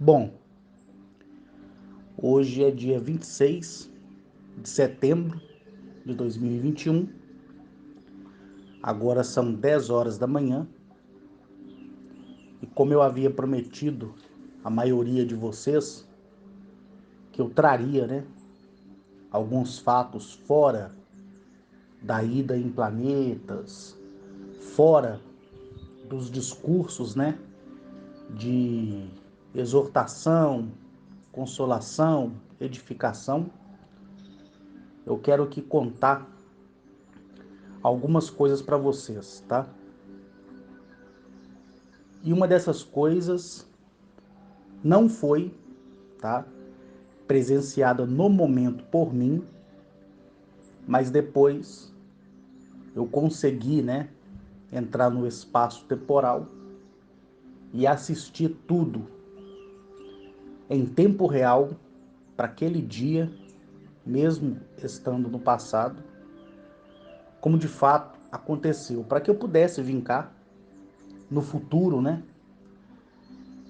Bom, hoje é dia 26 de setembro de 2021. Agora são 10 horas da manhã. E como eu havia prometido a maioria de vocês que eu traria, alguns fatos fora da ida em planetas, fora dos discursos, de exortação, consolação, edificação, eu quero aqui contar algumas coisas para vocês, tá? E uma dessas coisas não foi, tá, presenciada no momento por mim, mas depois eu consegui, entrar no espaço temporal e assistir tudo em tempo real para aquele dia, mesmo estando no passado, como de fato aconteceu, para que eu pudesse vincar no futuro,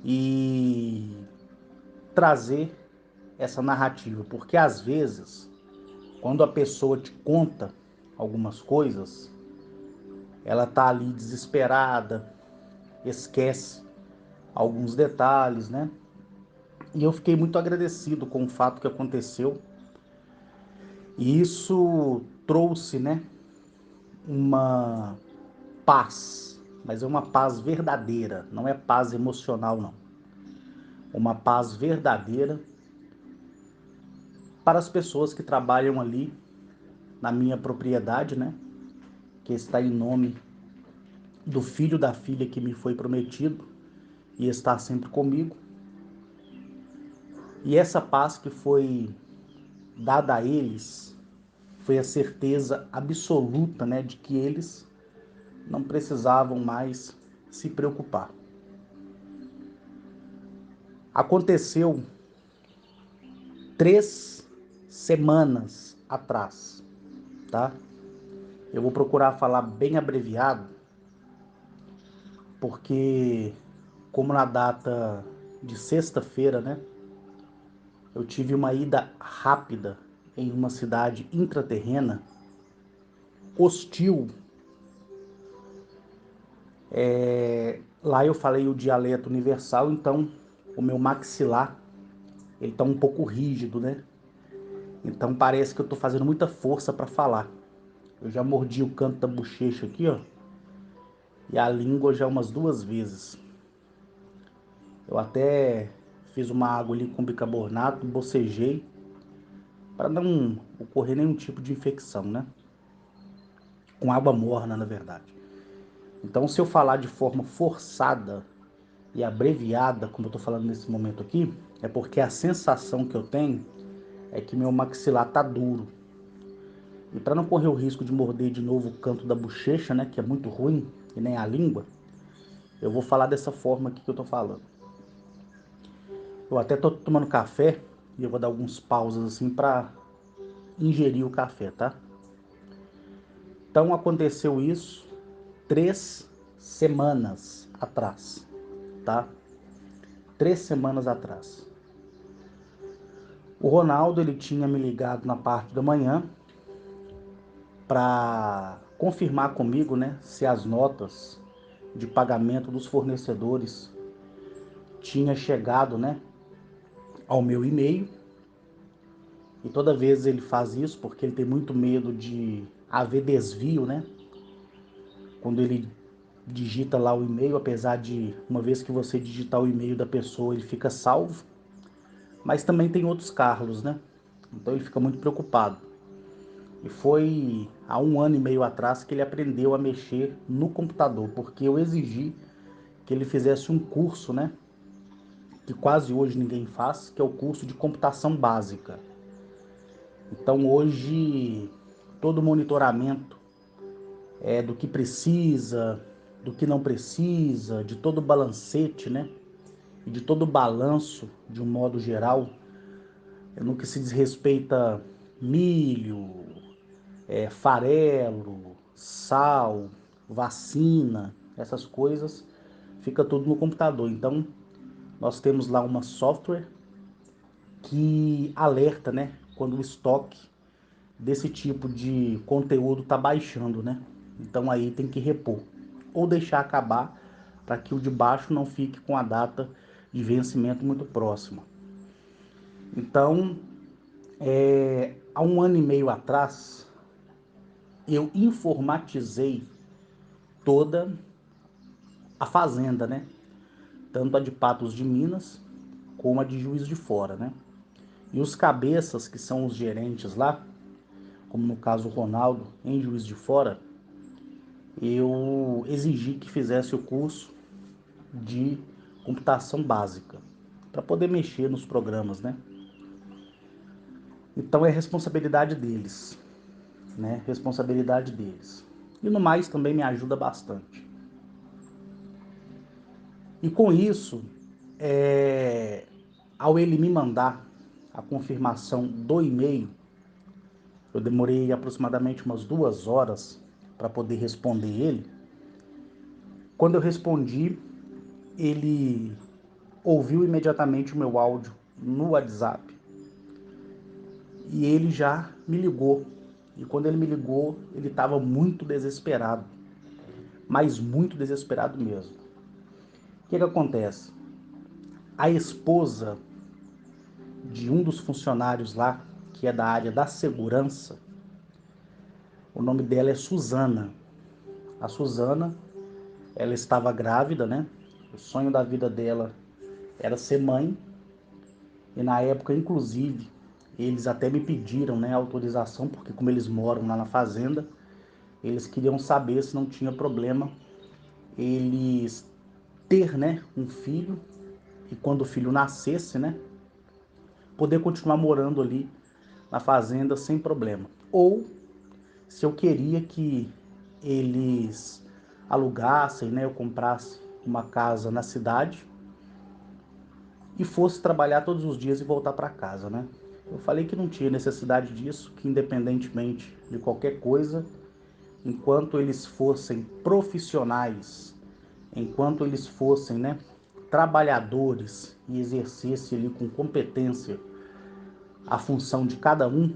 e trazer essa narrativa, porque às vezes, quando a pessoa te conta algumas coisas, ela tá ali desesperada, esquece alguns detalhes, E eu fiquei muito agradecido com o fato que aconteceu. E isso trouxe, uma paz, mas é uma paz verdadeira, não é paz emocional, não. Uma paz verdadeira para as pessoas que trabalham ali na minha propriedade, Que está em nome do filho da filha que me foi prometido e está sempre comigo. E essa paz que foi dada a eles foi a certeza absoluta, de que eles não precisavam mais se preocupar. Aconteceu 3 semanas atrás, tá? Eu vou procurar falar bem abreviado, porque como na data de sexta-feira, eu tive uma ida rápida em uma cidade intraterrena, hostil. Lá eu falei o dialeto universal, então o meu maxilar ele tá um pouco rígido, Então parece que eu tô fazendo muita força para falar. Eu já mordi o canto da bochecha aqui, ó, e a língua já umas 2 vezes. Eu até fiz uma água ali com bicarbonato, bocejei, para não ocorrer nenhum tipo de infecção, Com água morna, na verdade. Então, se eu falar de forma forçada e abreviada, como eu estou falando nesse momento aqui, é porque a sensação que eu tenho é que meu maxilar tá duro. E para não correr o risco de morder de novo o canto da bochecha, que é muito ruim, e nem a língua, eu vou falar dessa forma aqui que eu estou falando. Eu até estou tomando café e eu vou dar alguns pausas assim para ingerir o café, tá? Então aconteceu isso 3 semanas atrás, tá? 3 semanas atrás. O Ronaldo, ele tinha me ligado na parte da manhã para confirmar comigo, se as notas de pagamento dos fornecedores tinha chegado, ao meu e-mail. E toda vez ele faz isso porque ele tem muito medo de haver desvio, Quando ele digita lá o e-mail, apesar de uma vez que você digitar o e-mail da pessoa, ele fica salvo, mas também tem outros Carlos, Então ele fica muito preocupado. E foi há 1 ano e meio atrás que ele aprendeu a mexer no computador, porque eu exigi que ele fizesse um curso, que quase hoje ninguém faz, que é o curso de computação básica. Então hoje todo o monitoramento do que precisa, do que não precisa, de todo o balancete, E de todo o balanço, de um modo geral, no que se diz respeito a milho, farelo, sal, vacina, essas coisas, fica tudo no computador. Então, nós temos lá uma software que alerta, né, quando o estoque desse tipo de conteúdo está baixando, né? Então aí tem que repor ou deixar acabar para que o de baixo não fique com a data de vencimento muito próxima. Então, há um ano e meio atrás, eu informatizei toda a fazenda, né? Tanto a de Patos de Minas, como a de Juiz de Fora, né? E os cabeças, que são os gerentes lá, como no caso o Ronaldo, em Juiz de Fora, eu exigi que fizesse o curso de computação básica, para poder mexer nos programas, né? Então é responsabilidade deles, né? Responsabilidade deles. E no mais também me ajuda bastante. E com isso, ao ele me mandar a confirmação do e-mail, eu demorei aproximadamente umas 2 horas para poder responder ele. Quando eu respondi, ele ouviu imediatamente o meu áudio no WhatsApp e ele já me ligou. E quando ele me ligou, ele estava muito desesperado, mas muito desesperado mesmo. O que acontece? A esposa de um dos funcionários lá, que é da área da segurança, o nome dela é Suzana. A Suzana, ela estava grávida, né? O sonho da vida dela era ser mãe. E na época, inclusive, eles até me pediram, né, autorização, porque como eles moram lá na fazenda, eles queriam saber se não tinha problema eles ter, né, um filho e quando o filho nascesse, né, poder continuar morando ali na fazenda sem problema. Ou se eu queria que eles alugassem, né, eu comprasse uma casa na cidade e fosse trabalhar todos os dias e voltar para casa, né? Eu falei que não tinha necessidade disso, que independentemente de qualquer coisa, enquanto eles fossem profissionais, enquanto eles fossem, né, trabalhadores e exercessem ali com competência a função de cada um,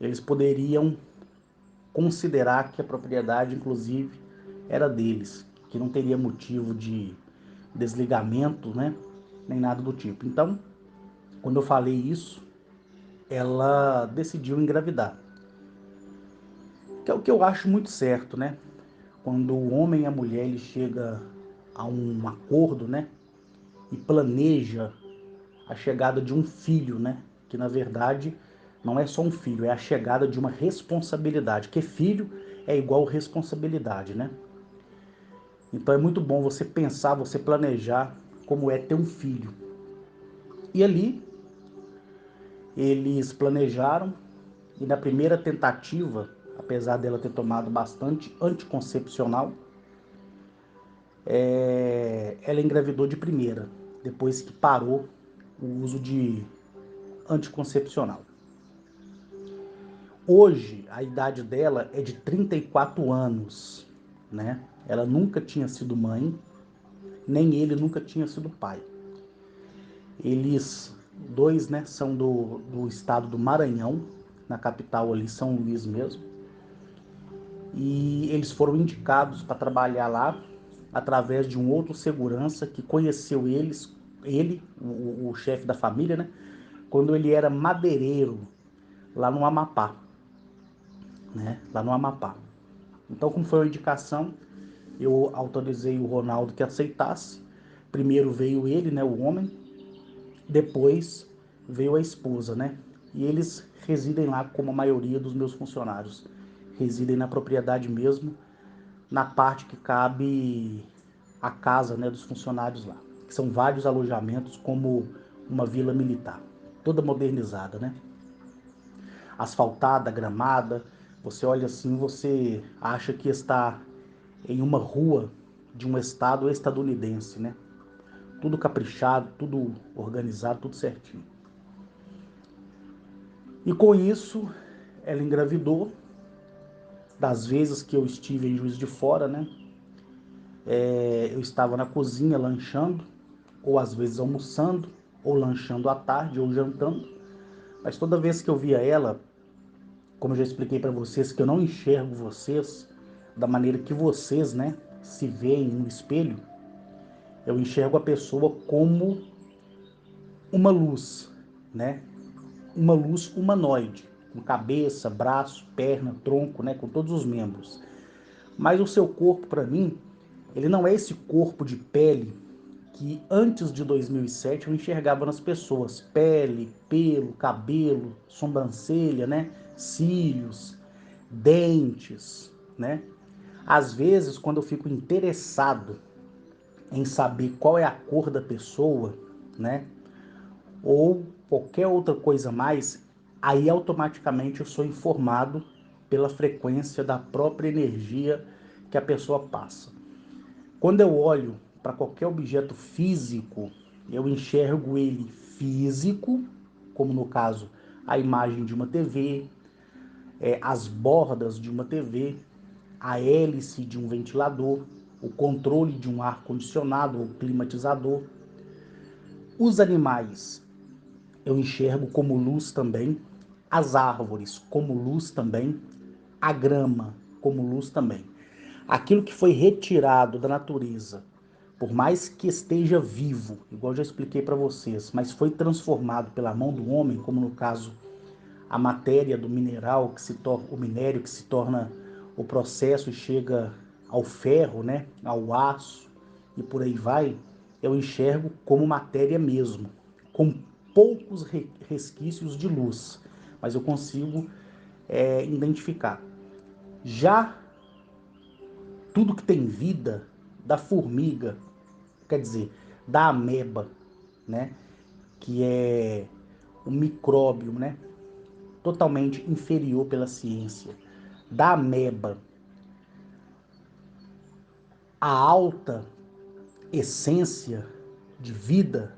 eles poderiam considerar que a propriedade, inclusive, era deles, que não teria motivo de desligamento, né, nem nada do tipo. Então, quando eu falei isso, ela decidiu engravidar, que é o que eu acho muito certo, né? Quando o homem e a mulher ele chega a um acordo, né, e planeja a chegada de um filho, né, que na verdade não é só um filho, é a chegada de uma responsabilidade, que filho é igual responsabilidade, né? Então é muito bom você pensar, você planejar como é ter um filho. E ali eles planejaram e na primeira tentativa, apesar dela ter tomado bastante anticoncepcional, ela engravidou de primeira, depois que parou o uso de anticoncepcional. Hoje, a idade dela é de 34 anos, né? Ela nunca tinha sido mãe, nem ele nunca tinha sido pai. Eles dois, né, são do estado do Maranhão, na capital ali, São Luís mesmo. E eles foram indicados para trabalhar lá através de um outro segurança que conheceu ele, o chefe da família, né, quando ele era madeireiro lá no Amapá, né, lá no Amapá. Então, como foi a indicação, eu autorizei o Ronaldo que aceitasse. Primeiro veio ele, né, o homem, depois veio a esposa, né? E eles residem lá como a maioria dos meus funcionários. Residem na propriedade mesmo, na parte que cabe a casa, né, dos funcionários lá. Que são vários alojamentos como uma vila militar, toda modernizada, né? Asfaltada, gramada. Você olha assim, você acha que está em uma rua de um estado estadunidense, né? Tudo caprichado, tudo organizado, tudo certinho. E com isso, ela engravidou. Das vezes que eu estive em Juiz de Fora, né? Eu estava na cozinha lanchando ou às vezes almoçando, ou lanchando à tarde, ou jantando. Mas toda vez que eu via ela, como eu já expliquei para vocês, que eu não enxergo vocês da maneira que vocês, né, se veem no espelho, eu enxergo a pessoa como uma luz, né? Uma luz humanoide, com cabeça, braço, perna, tronco, né, com todos os membros. Mas o seu corpo, para mim, ele não é esse corpo de pele que antes de 2007 eu enxergava nas pessoas. Pele, pelo, cabelo, sobrancelha, né, cílios, dentes, né? Às vezes, quando eu fico interessado em saber qual é a cor da pessoa, né, ou qualquer outra coisa mais, aí automaticamente eu sou informado pela frequência da própria energia que a pessoa passa. Quando eu olho para qualquer objeto físico, eu enxergo ele físico, como no caso a imagem de uma TV, as bordas de uma TV, a hélice de um ventilador, o controle de um ar-condicionado ou climatizador. Os animais eu enxergo como luz também, as árvores como luz também, a grama como luz também. Aquilo que foi retirado da natureza, por mais que esteja vivo, igual eu já expliquei para vocês, mas foi transformado pela mão do homem, como no caso a matéria do mineral que se torna o minério que se torna o processo e chega ao ferro, né, ao aço e por aí vai, eu enxergo como matéria mesmo, com poucos resquícios de luz, mas eu consigo identificar. Já tudo que tem vida, da formiga, quer dizer, da ameba, né, que é um micróbio, né, totalmente inferior pela ciência, da ameba, a alta essência de vida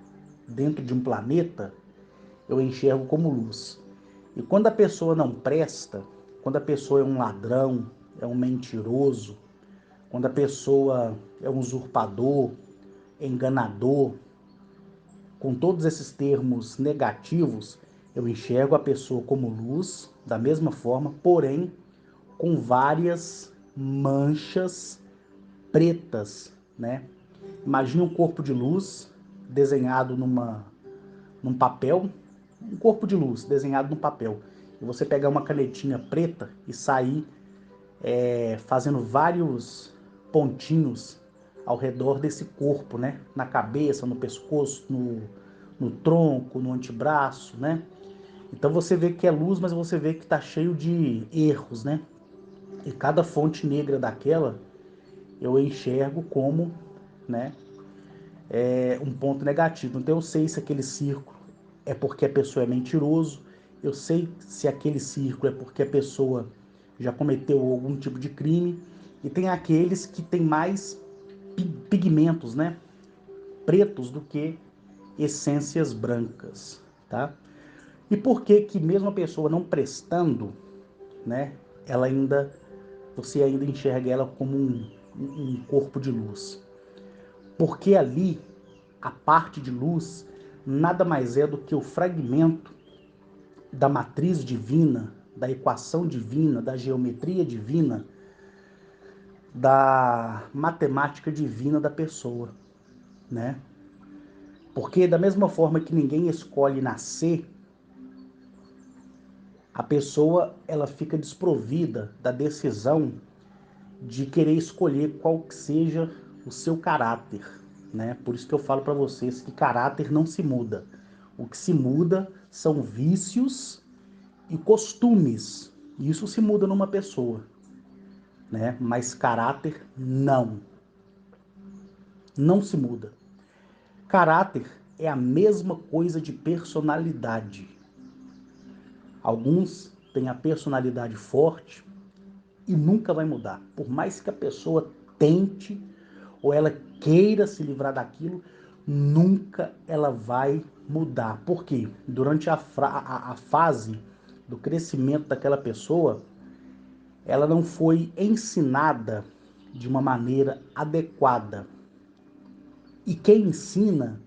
dentro de um planeta, eu enxergo como luz. E quando a pessoa não presta, quando a pessoa é um ladrão, é um mentiroso, quando a pessoa é um usurpador, é enganador, com todos esses termos negativos, eu enxergo a pessoa como luz, da mesma forma, porém com várias manchas pretas, né? Imagine um corpo de luz desenhado num papel, um corpo de luz desenhado num papel. E você pegar uma canetinha preta e sair fazendo vários pontinhos ao redor desse corpo, né? Na cabeça, no pescoço, no tronco, no antebraço, né? Então você vê que é luz, mas você vê que está cheio de erros, né? E cada fonte negra daquela eu enxergo como, né, um ponto negativo. Então eu sei se aquele círculo é porque a pessoa é mentiroso, eu sei se aquele círculo é porque a pessoa já cometeu algum tipo de crime, e tem aqueles que têm mais pigmentos, né, pretos do que essências brancas, tá? E por que que mesmo a pessoa não prestando, né, ela ainda você ainda enxerga ela como um corpo de luz? Porque ali a parte de luz nada mais é do que o fragmento da matriz divina, da equação divina, da geometria divina, da matemática divina da pessoa, né? Porque da mesma forma que ninguém escolhe nascer, a pessoa ela fica desprovida da decisão de querer escolher qual que seja o seu caráter, né? Por isso que eu falo para vocês que caráter não se muda. O que se muda são vícios e costumes. Isso se muda numa pessoa, né? Mas caráter não, não se muda. Caráter é a mesma coisa de personalidade. Alguns têm a personalidade forte e nunca vai mudar. Por mais que a pessoa tente ou ela queira se livrar daquilo, nunca ela vai mudar. Por quê? Durante a fase do crescimento daquela pessoa, ela não foi ensinada de uma maneira adequada. E quem ensina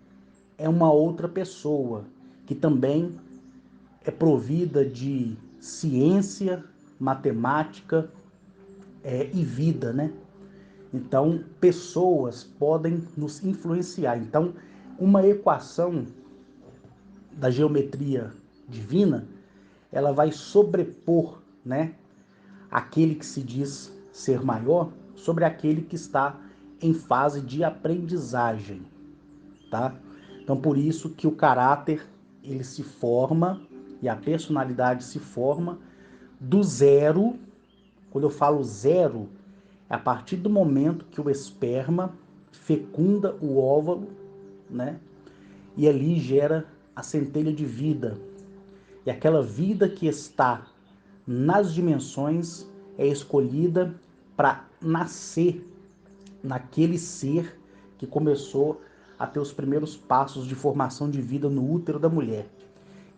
é uma outra pessoa que também é provida de ciência, matemática e vida, né? Então, pessoas podem nos influenciar. Então, uma equação da geometria divina, ela vai sobrepor, né, aquele que se diz ser maior sobre aquele que está em fase de aprendizagem, tá? Então, por isso que o caráter ele se forma e a personalidade se forma do zero. Quando eu falo zero, é a partir do momento que o esperma fecunda o óvulo, né? E ali gera a centelha de vida. E aquela vida que está nas dimensões é escolhida para nascer naquele ser que começou a ter os primeiros passos de formação de vida no útero da mulher.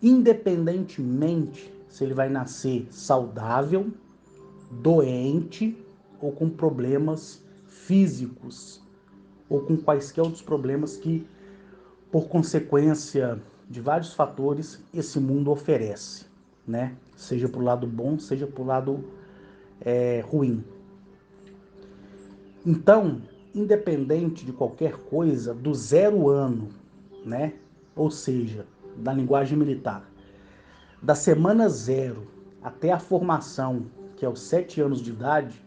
Independentemente se ele vai nascer saudável, doente ou com problemas físicos ou com quaisquer outros problemas que, por consequência de vários fatores, esse mundo oferece, né? Seja para o lado bom, seja para o lado ruim. Então, independente de qualquer coisa, do 0 ano, né? Ou seja, da linguagem militar, da semana 0 até a formação, que é os 7 anos de idade,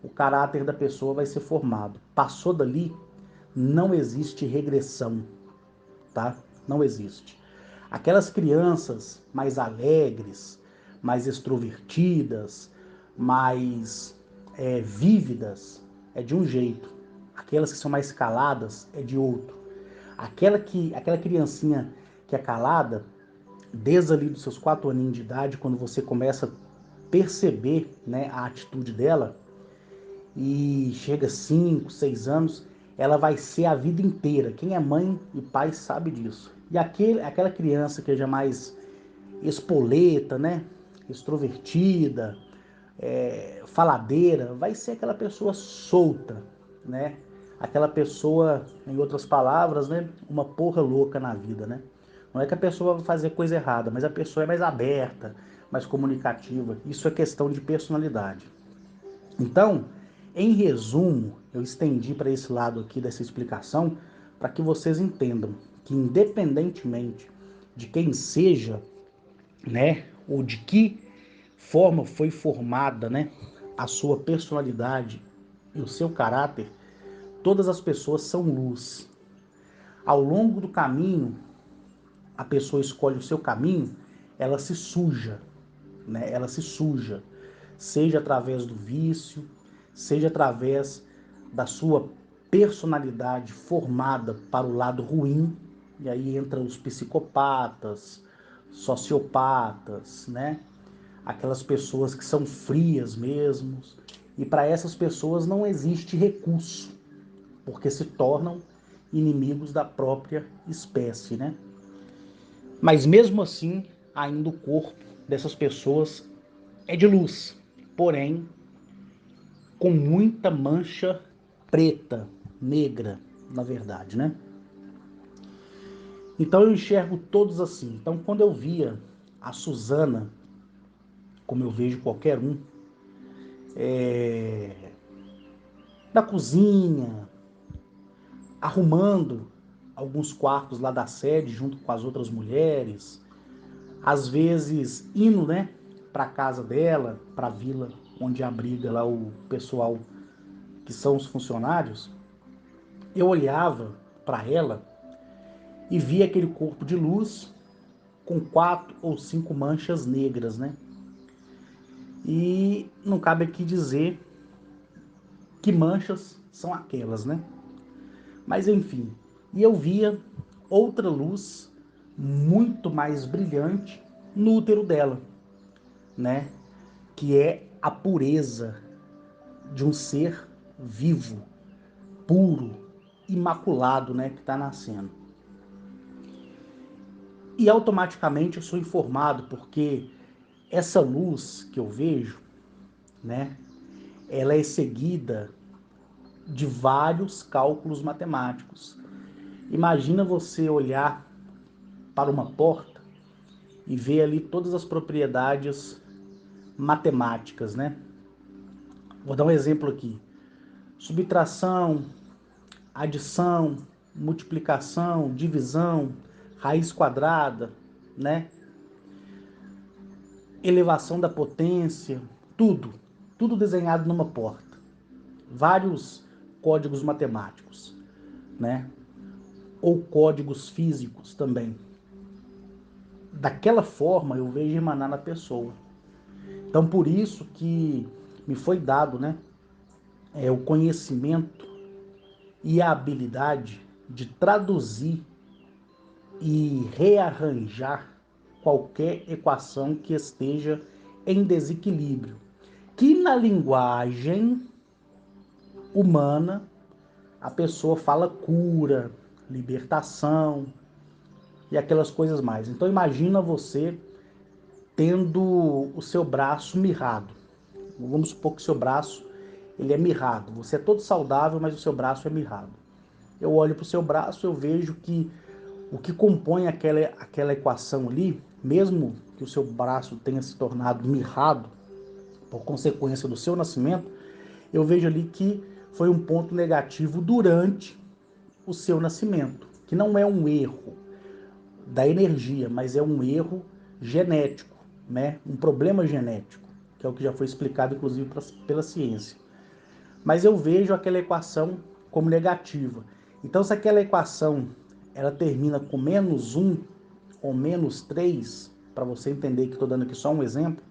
o caráter da pessoa vai ser formado. Passou dali, não existe regressão, tá? Não existe. Aquelas crianças mais alegres, mais extrovertidas, mais vívidas, é de um jeito. Aquelas que são mais caladas é de outro. Aquela criancinha que é calada, desde ali dos seus 4 aninhos de idade, quando você começa a perceber, né, a atitude dela, e chega 5, 6 anos, ela vai ser a vida inteira. Quem é mãe e pai sabe disso. E aquela criança que é já mais espoleta, né? Extrovertida, faladeira, vai ser aquela pessoa solta, né? Aquela pessoa, em outras palavras, né? Uma porra louca na vida, né? Não é que a pessoa vai fazer coisa errada, mas a pessoa é mais aberta, mais comunicativa. Isso é questão de personalidade. Então, em resumo, eu estendi para esse lado aqui dessa explicação para que vocês entendam que independentemente de quem seja, né, ou de que forma foi formada, né, a sua personalidade e o seu caráter, todas as pessoas são luz. Ao longo do caminho, a pessoa escolhe o seu caminho, ela se suja, né? Ela se suja, seja através do vício, seja através da sua personalidade formada para o lado ruim, e aí entram os psicopatas, sociopatas, né? Aquelas pessoas que são frias mesmo, e para essas pessoas não existe recurso, porque se tornam inimigos da própria espécie, né? Mas mesmo assim, ainda o corpo dessas pessoas é de luz, porém com muita mancha preta, negra, na verdade, né? Então eu enxergo todos assim. Então quando eu via a Suzana, como eu vejo qualquer um, da cozinha, arrumando alguns quartos lá da sede junto com as outras mulheres, às vezes indo, né, para casa dela, para a vila onde abriga lá o pessoal que são os funcionários, eu olhava para ela e via aquele corpo de luz com 4 ou 5 manchas negras, né? E não cabe aqui dizer que manchas são aquelas, né? Mas enfim, e eu via outra luz muito mais brilhante no útero dela, né? Que é a pureza de um ser vivo, puro, imaculado, né? Que está nascendo. E automaticamente eu sou informado porque essa luz que eu vejo, né? Ela é seguida de vários cálculos matemáticos. Imagina você olhar para uma porta e ver ali todas as propriedades matemáticas, né? Vou dar um exemplo aqui. Subtração, adição, multiplicação, divisão, raiz quadrada, né? Elevação da potência, tudo desenhado numa porta. Vários códigos matemáticos, né? Ou códigos físicos também. Daquela forma eu vejo emanar na pessoa. Então por isso que me foi dado, né, o conhecimento e a habilidade de traduzir e rearranjar qualquer equação que esteja em desequilíbrio, que na linguagem humana a pessoa fala cura, libertação e aquelas coisas mais. Então imagina você tendo o seu braço mirrado. Vamos supor que o seu braço ele é mirrado. Você é todo saudável, mas o seu braço é mirrado. Eu olho para o seu braço, eu vejo que o que compõe aquela equação ali, mesmo que o seu braço tenha se tornado mirrado por consequência do seu nascimento, eu vejo ali que foi um ponto negativo durante o seu nascimento, que não é um erro da energia, mas é um erro genético, né? Um problema genético, que é o que já foi explicado inclusive pela ciência. Mas eu vejo aquela equação como negativa. Então, se aquela equação ela termina com -1 ou -3, para você entender que estou dando aqui só um exemplo,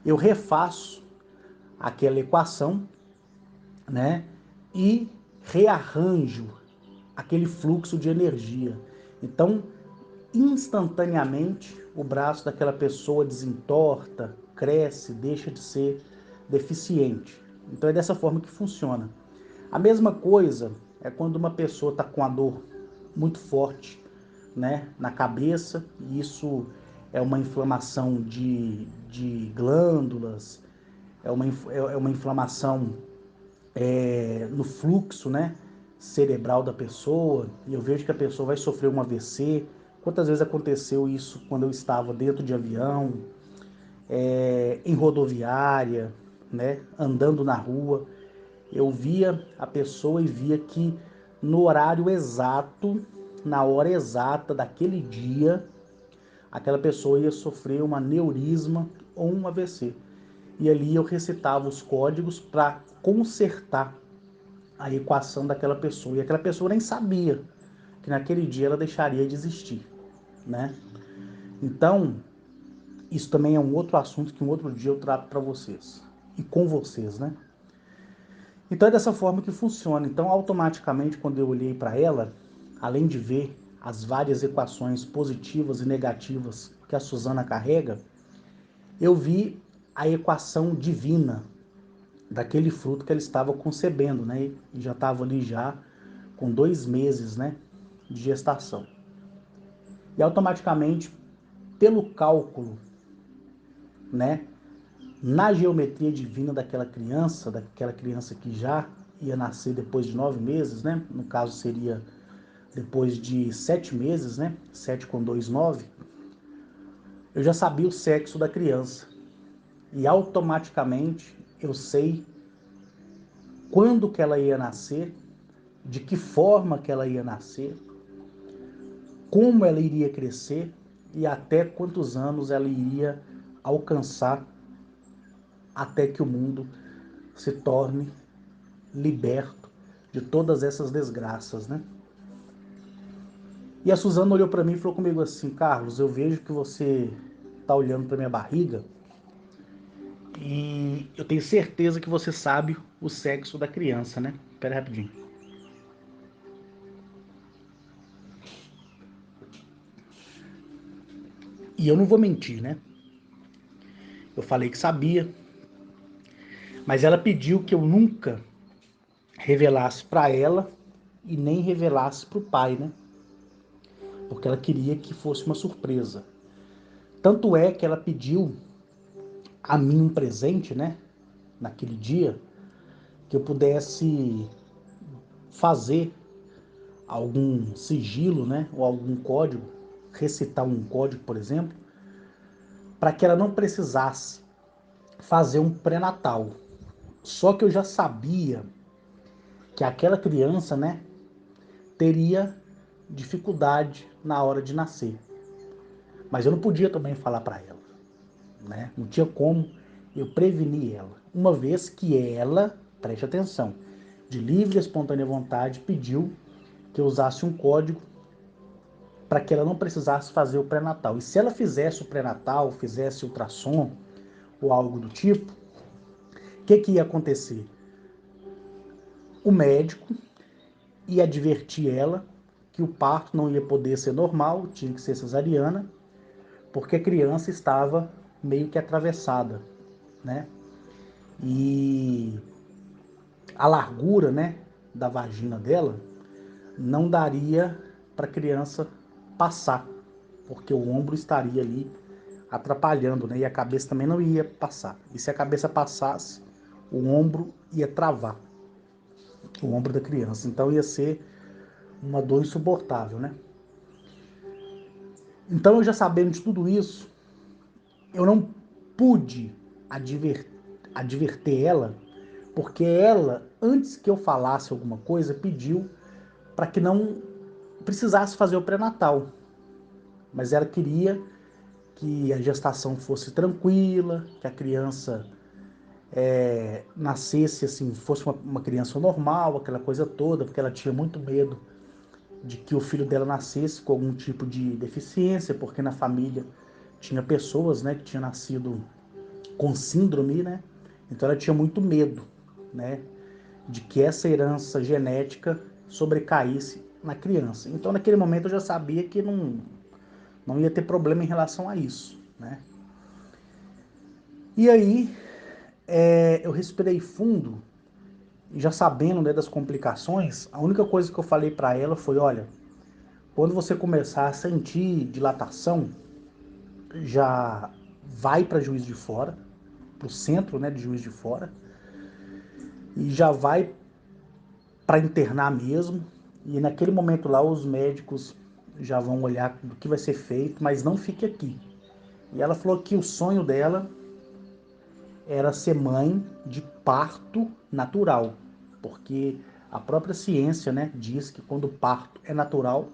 eu refaço aquela equação, né, e rearranjo aquele fluxo de energia. Então, instantaneamente, o braço daquela pessoa desentorta, cresce, deixa de ser deficiente. Então, é dessa forma que funciona. A mesma coisa é quando uma pessoa está com a dor muito forte, né, na cabeça, e isso é uma inflamação de glândulas, é uma inflamação no fluxo, né, cerebral da pessoa, e eu vejo que a pessoa vai sofrer um AVC. Quantas vezes aconteceu isso quando eu estava dentro de avião, em rodoviária, né, andando na rua, eu via a pessoa e via que no horário exato, na hora exata daquele dia, aquela pessoa ia sofrer um aneurisma ou um AVC. E ali eu recitava os códigos para consertar a equação daquela pessoa. E aquela pessoa nem sabia que naquele dia ela deixaria de existir, né? Então, isso também é um outro assunto que um outro dia eu trato para vocês. E com vocês, né? Então é dessa forma que funciona. Então, automaticamente, quando eu olhei para ela, além de ver as várias equações positivas e negativas que a Suzana carrega, eu vi a equação divina daquele fruto que ela estava concebendo, né? E já estava ali já com 2 meses, né, de gestação. E automaticamente, pelo cálculo, né, na geometria divina daquela criança que já ia nascer depois de 9 meses, né? No caso seria depois de 7 meses, né? 7 com 2, 9. Eu já sabia o sexo da criança. E automaticamente eu sei quando que ela ia nascer, de que forma que ela ia nascer, como ela iria crescer e até quantos anos ela iria alcançar até que o mundo se torne liberto de todas essas desgraças, né? E a Suzana olhou para mim e falou comigo assim: Carlos, eu vejo que você está olhando para minha barriga e eu tenho certeza que você sabe o sexo da criança, né? Espera rapidinho. E eu não vou mentir, né? Eu falei que sabia, mas ela pediu que eu nunca revelasse para ela e nem revelasse para o pai, né? Porque ela queria que fosse uma surpresa. Tanto é que ela pediu a mim um presente, né? Naquele dia, que eu pudesse fazer algum sigilo, né, ou algum código, recitar um código, por exemplo, para que ela não precisasse fazer um pré-natal. Só que eu já sabia que aquela criança, né, teria dificuldade na hora de nascer. Mas eu não podia também falar para ela, né? Não tinha como eu prevenir ela. Uma vez que ela, preste atenção, de livre e espontânea vontade, pediu que eu usasse um código para que ela não precisasse fazer o pré-natal. E se ela fizesse o pré-natal, fizesse ultrassom ou algo do tipo, o que ia acontecer? O médico ia advertir ela que o parto não ia poder ser normal, tinha que ser cesariana, porque a criança estava meio que atravessada, né? E a largura, né, da vagina dela não daria para a criança passar, porque o ombro estaria ali atrapalhando, né? E a cabeça também não ia passar. E se a cabeça passasse, o ombro ia travar, o ombro da criança. Então ia ser uma dor insuportável, né? Então eu já sabendo de tudo isso, eu não pude adverter ela, porque ela, antes que eu falasse alguma coisa, pediu para que não precisasse fazer o pré-natal. Mas ela queria que a gestação fosse tranquila, que a criança nascesse assim, fosse uma criança normal, aquela coisa toda, porque ela tinha muito medo de que o filho dela nascesse com algum tipo de deficiência, porque na família tinha pessoas, né, que tinham nascido com síndrome, né? Então ela tinha muito medo, né, de que essa herança genética sobrecaísse na criança. Então naquele momento eu já sabia que não ia ter problema em relação a isso, né? E aí eu respirei fundo, já sabendo, né, das complicações. A única coisa que eu falei para ela foi: olha, quando você começar a sentir dilatação, já vai para Juiz de Fora, para o centro, né, de Juiz de Fora, e já vai para internar mesmo. E naquele momento lá os médicos já vão olhar do que vai ser feito, mas não fique aqui. E ela falou que o sonho dela era ser mãe de parto natural, porque a própria ciência, né, diz que quando o parto é natural,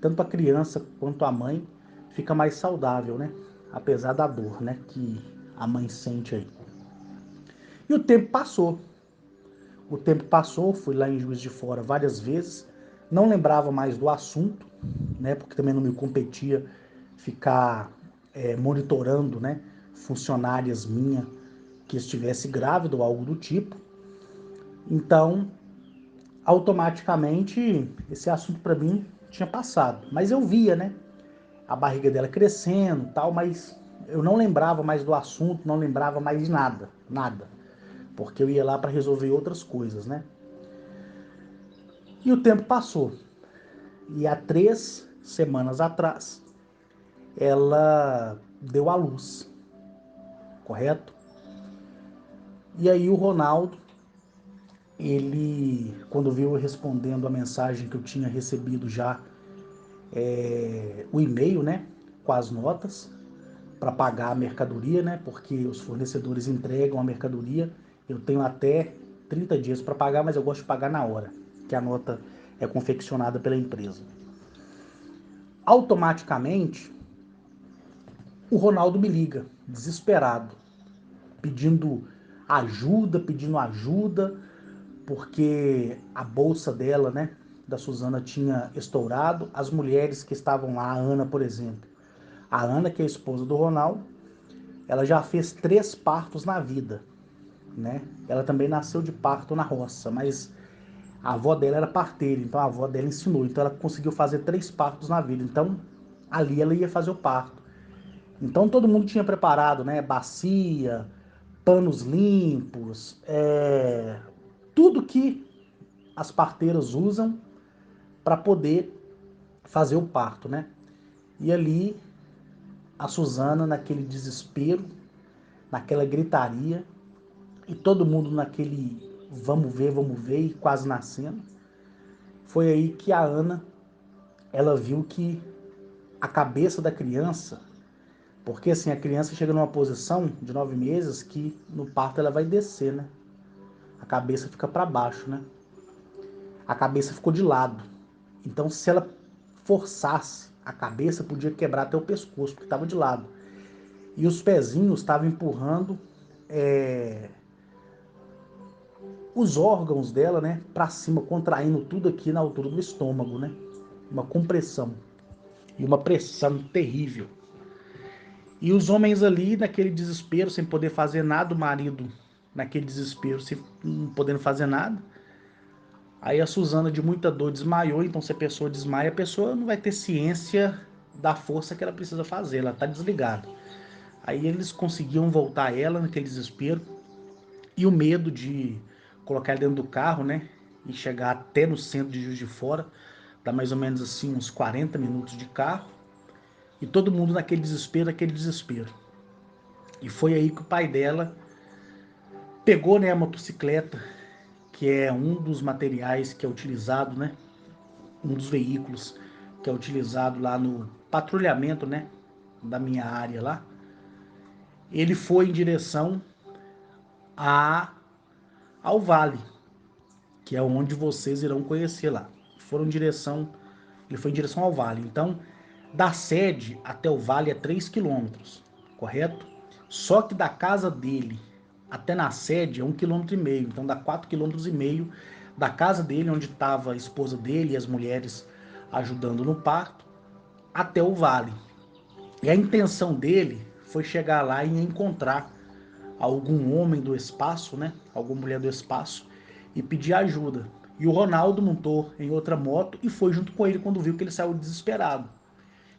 tanto a criança quanto a mãe fica mais saudável, né? Apesar da dor, né, que a mãe sente aí. E o tempo passou. O tempo passou, fui lá em Juiz de Fora várias vezes, não lembrava mais do assunto, né? Porque também não me competia ficar monitorando, né? Funcionárias minhas que estivesse grávida ou algo do tipo. Então, automaticamente, esse assunto para mim tinha passado. Mas eu via, né? A barriga dela crescendo, tal, mas eu não lembrava mais do assunto, não lembrava mais de nada, nada, porque eu ia lá para resolver outras coisas, né? E o tempo passou. E há 3 semanas atrás, ela deu à luz, correto? E aí o Ronaldo, ele, quando viu eu respondendo a mensagem que eu tinha recebido já, o e-mail, né, com as notas, para pagar a mercadoria, né? Porque os fornecedores entregam a mercadoria. Eu tenho até 30 dias para pagar, mas eu gosto de pagar na hora, que a nota é confeccionada pela empresa. Automaticamente, o Ronaldo me liga, desesperado, pedindo ajuda, porque a bolsa dela, né, da Suzana tinha estourado. As mulheres que estavam lá, a Ana, por exemplo. A Ana, que é a esposa do Ronaldo, ela já fez 3 partos na vida, né? Ela também nasceu de parto na roça, mas a avó dela era parteira, então a avó dela ensinou. Então ela conseguiu fazer 3 partos na vida. Então ali ela ia fazer o parto. Então todo mundo tinha preparado, né? Bacia, panos limpos, tudo que as parteiras usam para poder fazer o parto, né? E ali a Suzana naquele desespero, naquela gritaria, e todo mundo naquele vamos ver, e quase nascendo. Foi aí que a Ana, ela viu que a cabeça da criança, porque assim, a criança chega numa posição de 9 meses que no parto ela vai descer, né? A cabeça fica para baixo, né? A cabeça ficou de lado. Então, se ela forçasse a cabeça, podia quebrar até o pescoço, porque estava de lado. E os pezinhos estavam empurrando os órgãos dela, né, para cima, contraindo tudo aqui na altura do estômago, né? Uma compressão e uma pressão terrível. E os homens ali, naquele desespero, sem poder fazer nada, o marido, naquele desespero, sem não podendo fazer nada. Aí a Suzana, de muita dor, desmaiou. Então, se a pessoa desmaia, a pessoa não vai ter ciência da força que ela precisa fazer, ela está desligada. Aí eles conseguiam voltar ela naquele desespero e o medo de colocar ela dentro do carro, né? E chegar até no centro de Juiz de Fora, dá mais ou menos assim uns 40 minutos de carro. E todo mundo naquele desespero, aquele desespero. E foi aí que o pai dela pegou, né, a motocicleta, que é um dos materiais que é utilizado, né? Um dos veículos que é utilizado lá no patrulhamento, né? Da minha área lá. Ele foi em direção a, ao vale, que é onde vocês irão conhecer lá. Ele foi em direção ao vale. Então, da sede até o vale é 3 quilômetros, correto? Só que da casa dele até na sede é 1,5 km. Então dá 4,5 km da casa dele, onde estava a esposa dele e as mulheres ajudando no parto, até o vale. E a intenção dele foi chegar lá e encontrar algum homem do espaço, né? Alguma mulher do espaço e pedir ajuda. E o Ronaldo montou em outra moto e foi junto com ele quando viu que ele saiu desesperado.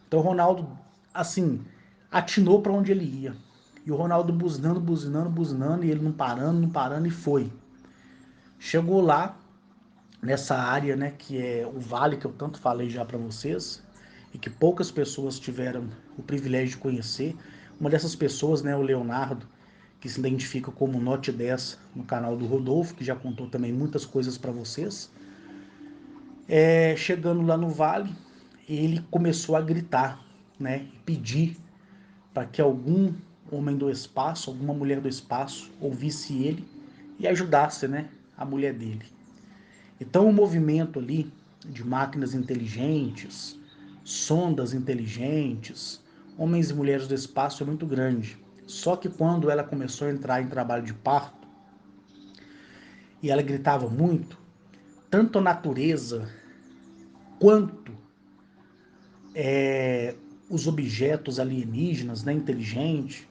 Então o Ronaldo, assim, atinou para onde ele ia. E o Ronaldo buzinando, buzinando, buzinando, e ele não parando, não parando, e foi. Chegou lá, nessa área, né, que é o vale que eu tanto falei já para vocês, e que poucas pessoas tiveram o privilégio de conhecer. Uma dessas pessoas, né, o Leonardo, que se identifica como Note 10 no canal do Rodolfo, que já contou também muitas coisas para vocês. Chegando lá no vale, ele começou a gritar, né, e pedir para que algum homem do espaço, alguma mulher do espaço, ouvisse ele e ajudasse, né, a mulher dele. Então o movimento ali de máquinas inteligentes, sondas inteligentes, homens e mulheres do espaço é muito grande. Só que quando ela começou a entrar em trabalho de parto e ela gritava muito, tanto a natureza quanto os objetos alienígenas, né, inteligentes,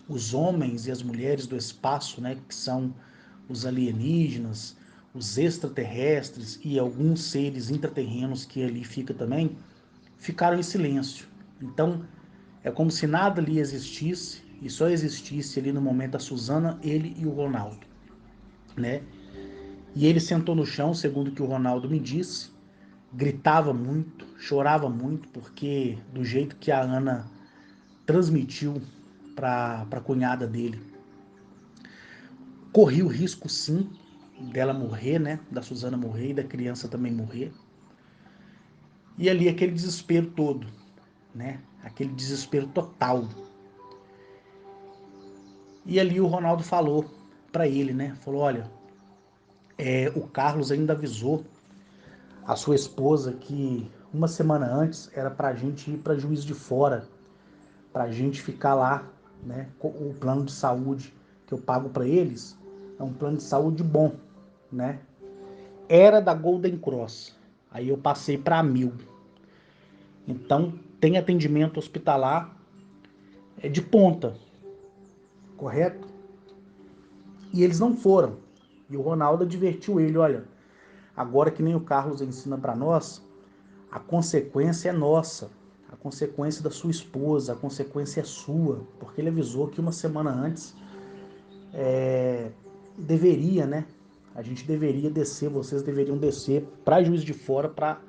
os homens e as mulheres do espaço, né, que são os alienígenas, os extraterrestres e alguns seres intraterrenos que ali fica também, ficaram em silêncio. Então, é como se nada ali existisse e só existisse ali no momento a Suzana, ele e o Ronaldo, né? E ele sentou no chão, segundo o que o Ronaldo me disse, gritava muito, chorava muito, porque do jeito que a Ana transmitiu para a cunhada dele, corria o risco sim dela morrer, né? Da Suzana morrer e da criança também morrer. E ali aquele desespero todo, né? Aquele desespero total. E ali o Ronaldo falou para ele, né? Falou, olha, o Carlos ainda avisou a sua esposa que uma semana antes era para a gente ir para Juiz de Fora, para a gente ficar lá, né? O plano de saúde que eu pago para eles é um plano de saúde bom, né? Era da Golden Cross, aí eu passei para 1.000. Então tem atendimento hospitalar de ponta, correto? E eles não foram. E o Ronaldo advertiu ele, olha, agora que nem o Carlos ensina para nós, a consequência é nossa, a consequência da sua esposa, a consequência é sua, porque ele avisou que uma semana antes deveria, né? A gente deveria descer, vocês deveriam descer para Juiz de Fora para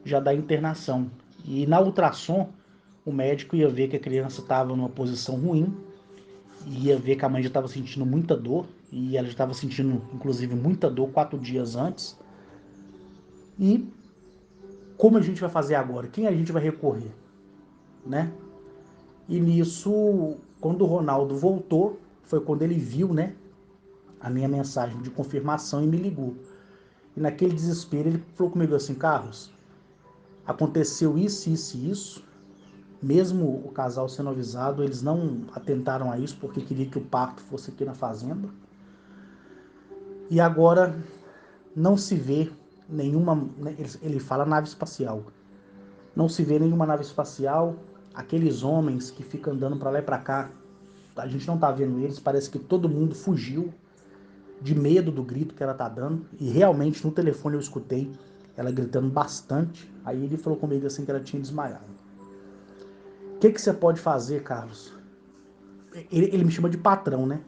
já dar internação. E na ultrassom, o médico ia ver que a criança estava numa posição ruim, ia ver que a mãe já estava sentindo muita dor, e ela já estava sentindo, inclusive, muita dor 4 dias antes. E como a gente vai fazer agora? Quem a gente vai recorrer, né? E nisso, quando o Ronaldo voltou, foi quando ele viu, né, a minha mensagem de confirmação e me ligou. E naquele desespero ele falou comigo assim: Carlos, aconteceu isso, isso e isso. Mesmo o casal sendo avisado, eles não atentaram a isso porque queria que o parto fosse aqui na fazenda. E agora não se vê nenhuma, né, ele fala nave espacial. Não se vê nenhuma nave espacial. Aqueles homens que ficam andando para lá e para cá, a gente não tá vendo eles. Parece que todo mundo fugiu de medo do grito que ela tá dando. E realmente no telefone eu escutei ela gritando bastante. Aí ele falou comigo assim que ela tinha desmaiado. O que que você pode fazer, Carlos? Ele me chama de patrão, né?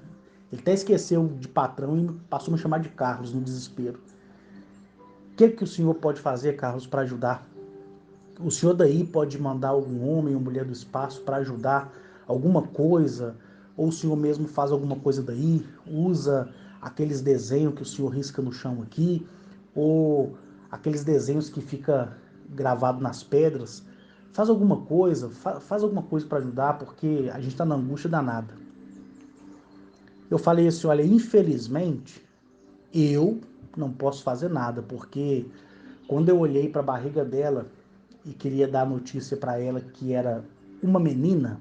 Ele até esqueceu de patrão e passou a me chamar de Carlos no desespero. O que que o senhor pode fazer, Carlos, para ajudar? O senhor daí pode mandar algum homem ou mulher do espaço para ajudar alguma coisa? Ou o senhor mesmo faz alguma coisa daí? Usa aqueles desenhos que o senhor risca no chão aqui? Ou aqueles desenhos que fica gravado nas pedras? Faz alguma coisa, faz alguma coisa para ajudar, porque a gente está na angústia danada. Eu falei assim, olha, infelizmente, eu não posso fazer nada, porque quando eu olhei para a barriga dela e queria dar notícia para ela que era uma menina,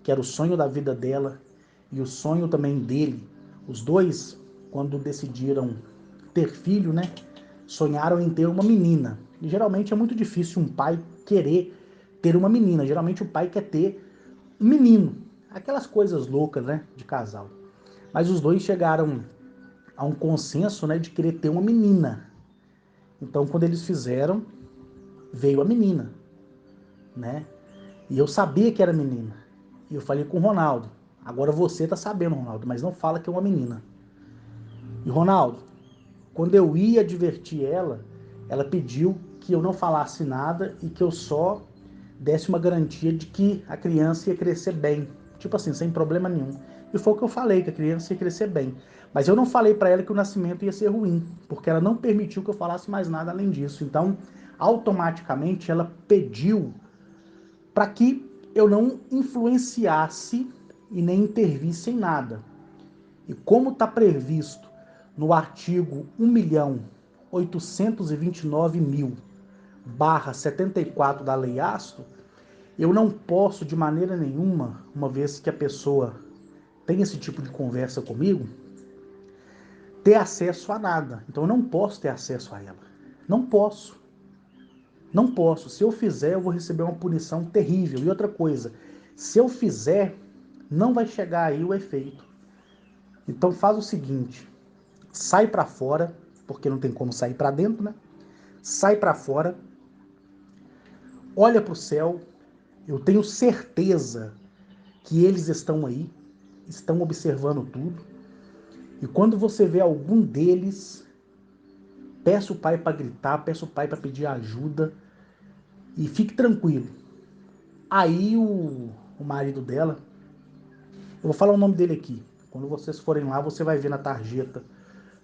que era o sonho da vida dela e o sonho também dele, os dois, quando decidiram ter filho, né, sonharam em ter uma menina. E geralmente é muito difícil um pai querer ter uma menina. Geralmente o pai quer ter um menino. Aquelas coisas loucas, né, de casal. Mas os dois chegaram a um consenso, né, de querer ter uma menina. Então, quando eles fizeram, veio a menina, né? E eu sabia que era menina. E eu falei com o Ronaldo. Agora você tá sabendo, Ronaldo, mas não fala que é uma menina. E Ronaldo, quando eu ia advertir ela, ela pediu que eu não falasse nada e que eu só desse uma garantia de que a criança ia crescer bem. Tipo assim, sem problema nenhum. E foi o que eu falei, que a criança ia crescer bem. Mas eu não falei para ela que o nascimento ia ser ruim, porque ela não permitiu que eu falasse mais nada além disso. Então, automaticamente, ela pediu para que eu não influenciasse e nem intervisse em nada. E como está previsto no artigo 1.829.000/74 da Lei Ásto, eu não posso de maneira nenhuma, uma vez que a pessoa tem esse tipo de conversa comigo, ter acesso a nada. Então eu não posso ter acesso a ela. Não posso. Não posso. Se eu fizer, eu vou receber uma punição terrível. E outra coisa, se eu fizer, não vai chegar aí o efeito. Então faz o seguinte, sai para fora, porque não tem como sair para dentro, né? Sai para fora, olha para o céu. Eu tenho certeza que eles estão aí, estão observando tudo. E quando você vê algum deles, peça o pai para gritar, peça o pai para pedir ajuda e fique tranquilo. Aí o marido dela, eu vou falar o nome dele aqui. Quando vocês forem lá, você vai ver na tarjeta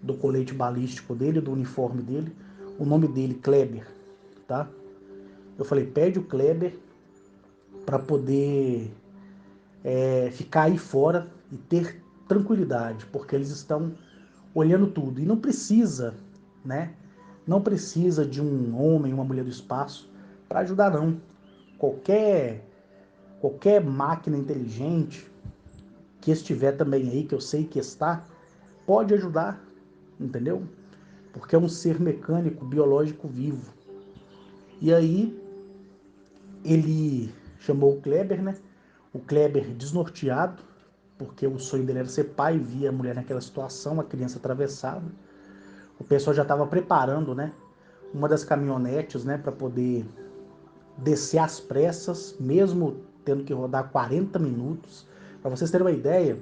do colete balístico dele, do uniforme dele, o nome dele, Kleber, tá? Eu falei, pede o Kleber para poder ficar aí fora e ter tranquilidade, porque eles estão olhando tudo. E não precisa, né? Não precisa de um homem, uma mulher do espaço para ajudar, não. Qualquer máquina inteligente que estiver também aí, que eu sei que está, pode ajudar, entendeu? Porque é um ser mecânico, biológico vivo. E aí ele chamou o Kleber, né? O Kleber desnorteado, porque o sonho dele era ser pai, via a mulher naquela situação, a criança atravessada. O pessoal já estava preparando, né? Uma das caminhonetes, né? Para poder descer às pressas, mesmo tendo que rodar 40 minutos. Para vocês terem uma ideia,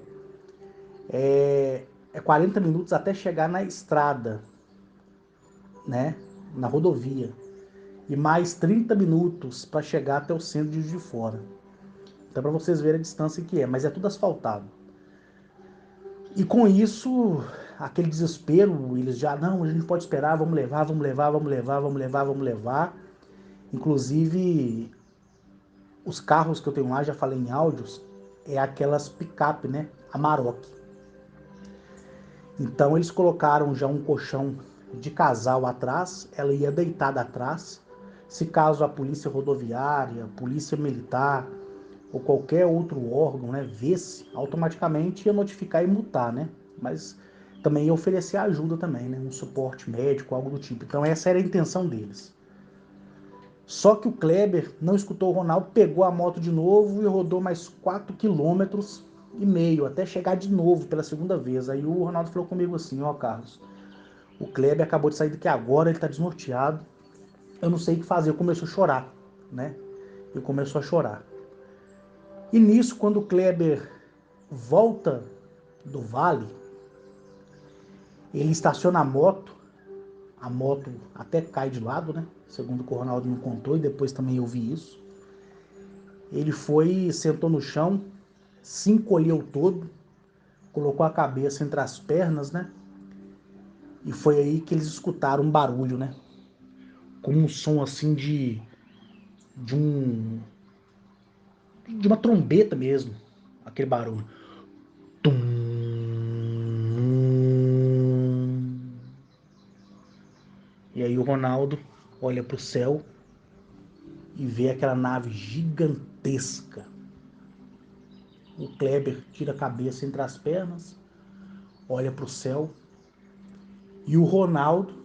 é 40 minutos até chegar na estrada, né? Na rodovia. E mais 30 minutos para chegar até o centro de Juiz de Fora. Então, para vocês verem a distância que é, mas é tudo asfaltado. E com isso, aquele desespero, eles já, não, a gente pode esperar, vamos levar, vamos levar, vamos levar, vamos levar, vamos levar. Inclusive, os carros que eu tenho lá, já falei em áudios, é aquelas picape, né? Amarok. Então eles colocaram já um colchão de casal atrás, ela ia deitada atrás. Se caso a polícia rodoviária, polícia militar ou qualquer outro órgão, né, visse, automaticamente ia notificar e multar, né? Mas também ia oferecer ajuda também, né? Um suporte médico, algo do tipo. Então essa era a intenção deles. Só que o Kleber não escutou o Ronaldo, pegou a moto de novo e rodou mais 4,5 km até chegar de novo pela segunda vez. Aí o Ronaldo falou comigo assim: ó, Carlos, o Kleber acabou de sair daqui agora, ele tá desnorteado, eu não sei o que fazer. Eu comecei a chorar, né? Eu começou a chorar. E nisso, quando o Kleber volta do vale, ele estaciona a moto até cai de lado, né? Segundo o que o Ronaldo me contou, e depois também eu vi isso. Ele foi, sentou no chão, se encolheu todo, colocou a cabeça entre as pernas, né? E foi aí que eles escutaram um barulho, né? Como um som assim de um de uma trombeta mesmo, aquele barulho. Tum. E aí o Ronaldo olha para o céu e vê aquela nave gigantesca. O Kleber tira a cabeça entre as pernas, olha para o céu e o Ronaldo.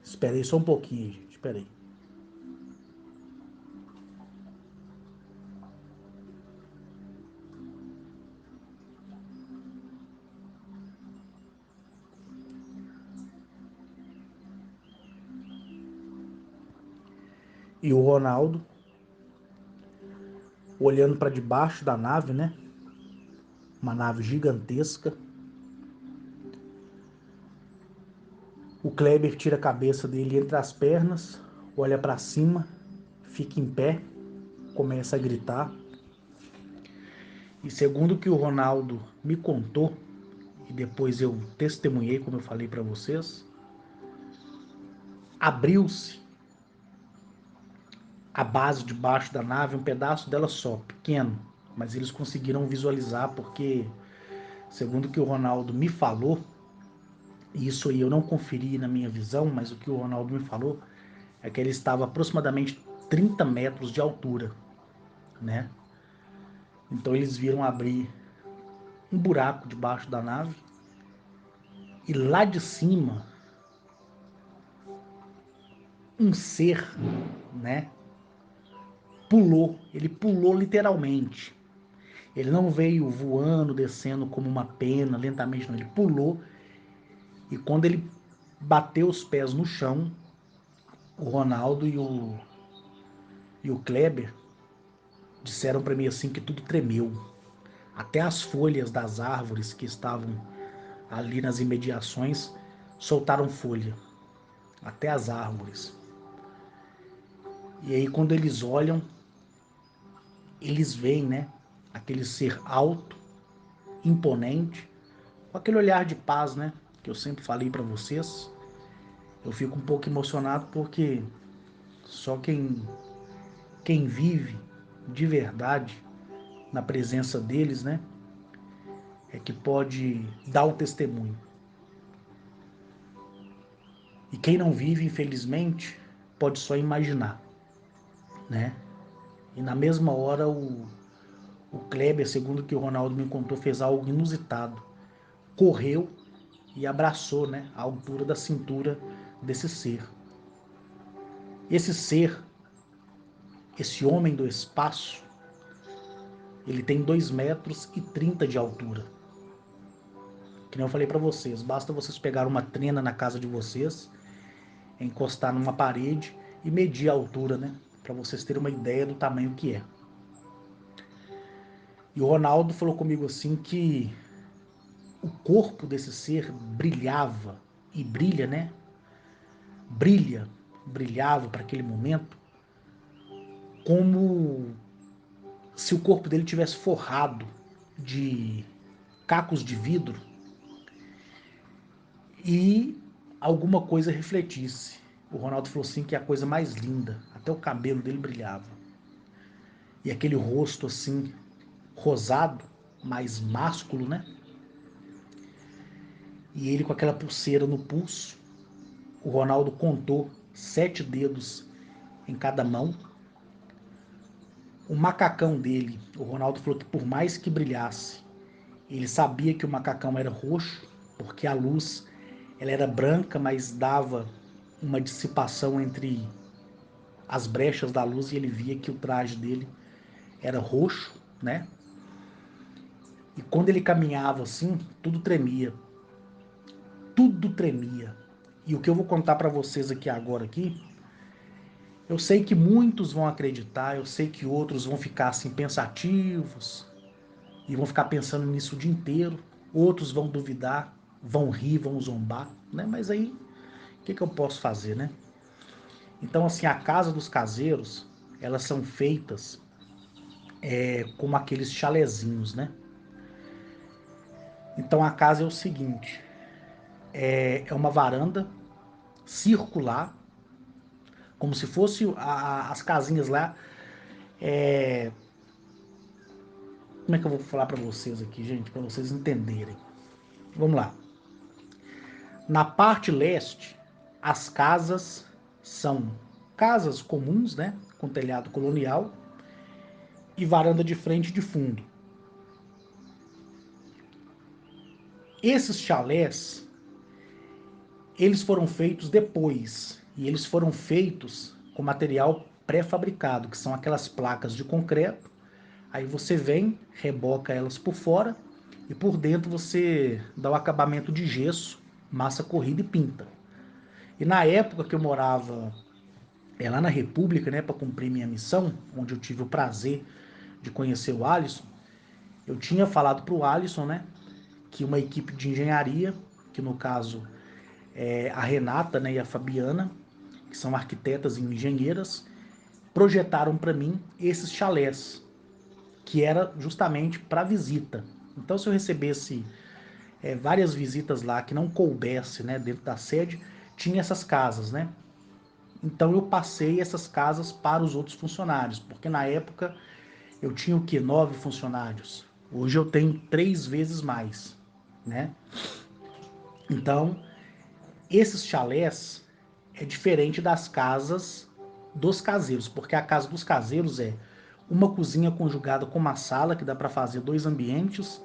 Espera aí só um pouquinho, gente. Espera aí. E o Ronaldo olhando para debaixo da nave, né? Uma nave gigantesca. O Kleber tira a cabeça dele entre as pernas, olha para cima, fica em pé, começa a gritar. E segundo o que o Ronaldo me contou, e depois eu testemunhei, como eu falei para vocês, abriu-se a base debaixo da nave, um pedaço dela só, pequeno, mas eles conseguiram visualizar porque, segundo o que o Ronaldo me falou, e isso aí eu não conferi na minha visão, mas o que o Ronaldo me falou é que ele estava aproximadamente 30 metros de altura, né? Então eles viram abrir um buraco debaixo da nave e lá de cima um ser, né? Ele pulou literalmente. Ele não veio voando, descendo como uma pena, lentamente, não. Ele pulou e quando ele bateu os pés no chão, o Ronaldo e o Kleber disseram para mim assim que tudo tremeu. Até as folhas das árvores que estavam ali nas imediações soltaram folha. Até as árvores. E aí quando eles olham, eles veem, né? Aquele ser alto, imponente, com aquele olhar de paz, né? Que eu sempre falei para vocês. Eu fico um pouco emocionado porque só quem vive de verdade na presença deles, né? É que pode dar o testemunho. E quem não vive, infelizmente, pode só imaginar, né? E na mesma hora o Kleber, segundo o que o Ronaldo me contou, fez algo inusitado. Correu e abraçou, né, a altura da cintura desse ser. Esse ser, esse homem do espaço, ele tem 2,30 m de altura. Que nem eu falei para vocês, basta vocês pegar uma trena na casa de vocês, encostar numa parede e medir a altura, né, para vocês terem uma ideia do tamanho que é. E o Ronaldo falou comigo assim que o corpo desse ser brilhava e brilha, né? Brilha brilhava para aquele momento, como se o corpo dele tivesse forrado de cacos de vidro e alguma coisa refletisse. O Ronaldo falou assim que é a coisa mais linda, até o cabelo dele brilhava. E aquele rosto assim, rosado, mais másculo, né? E ele com aquela pulseira no pulso. O Ronaldo contou 7 dedos em cada mão. O macacão dele, o Ronaldo falou que por mais que brilhasse, ele sabia que o macacão era roxo, porque a luz ela era branca, mas dava uma dissipação entre as brechas da luz e ele via que o traje dele era roxo, né? E quando ele caminhava assim, tudo tremia. Tudo tremia. E o que eu vou contar para vocês aqui agora aqui, eu sei que muitos vão acreditar, eu sei que outros vão ficar assim pensativos e vão ficar pensando nisso o dia inteiro. Outros vão duvidar, vão rir, vão zombar, né? Mas aí, o que eu posso fazer, né? Então, assim, a casa dos caseiros, elas são feitas como aqueles chalezinhos, né? Então, a casa é o seguinte, é uma varanda circular, como se fosse as casinhas lá. Como é que eu vou falar para vocês aqui, gente, para vocês entenderem? Vamos lá. Na parte leste, as casas são casas comuns, né, com telhado colonial e varanda de frente e de fundo. Esses chalés, eles foram feitos depois, e eles foram feitos com material pré-fabricado, que são aquelas placas de concreto. Aí você vem, reboca elas por fora e por dentro você dá o acabamento de gesso, massa corrida e pinta. E na época que eu morava lá na República, né, para cumprir minha missão, onde eu tive o prazer de conhecer o Alisson, eu tinha falado para o Alisson, né, que uma equipe de engenharia, que no caso é a Renata, né, e a Fabiana, que são arquitetas e engenheiras, projetaram para mim esses chalés, que era justamente para visita. Então, se eu recebesse várias visitas lá que não coubesse, né, dentro da sede, tinha essas casas, né? Então eu passei essas casas para os outros funcionários, porque na época eu tinha o quê? 9 funcionários. Hoje eu tenho 3 vezes mais, né? Então, esses chalés é diferente das casas dos caseiros, porque a casa dos caseiros é uma cozinha conjugada com uma sala, que dá para fazer 2 ambientes,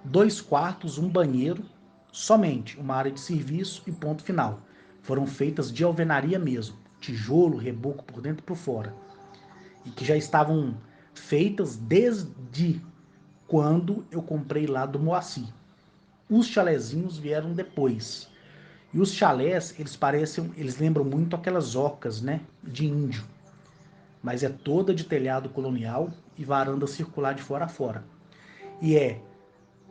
2 quartos, um banheiro, somente uma área de serviço e ponto final. Foram feitas de alvenaria mesmo, tijolo, reboco por dentro e por fora. E que já estavam feitas desde quando eu comprei lá do Moacir. Os chalezinhos vieram depois. E os chalés, eles lembram muito aquelas ocas, né, de índio. Mas é toda de telhado colonial e varanda circular de fora a fora. E é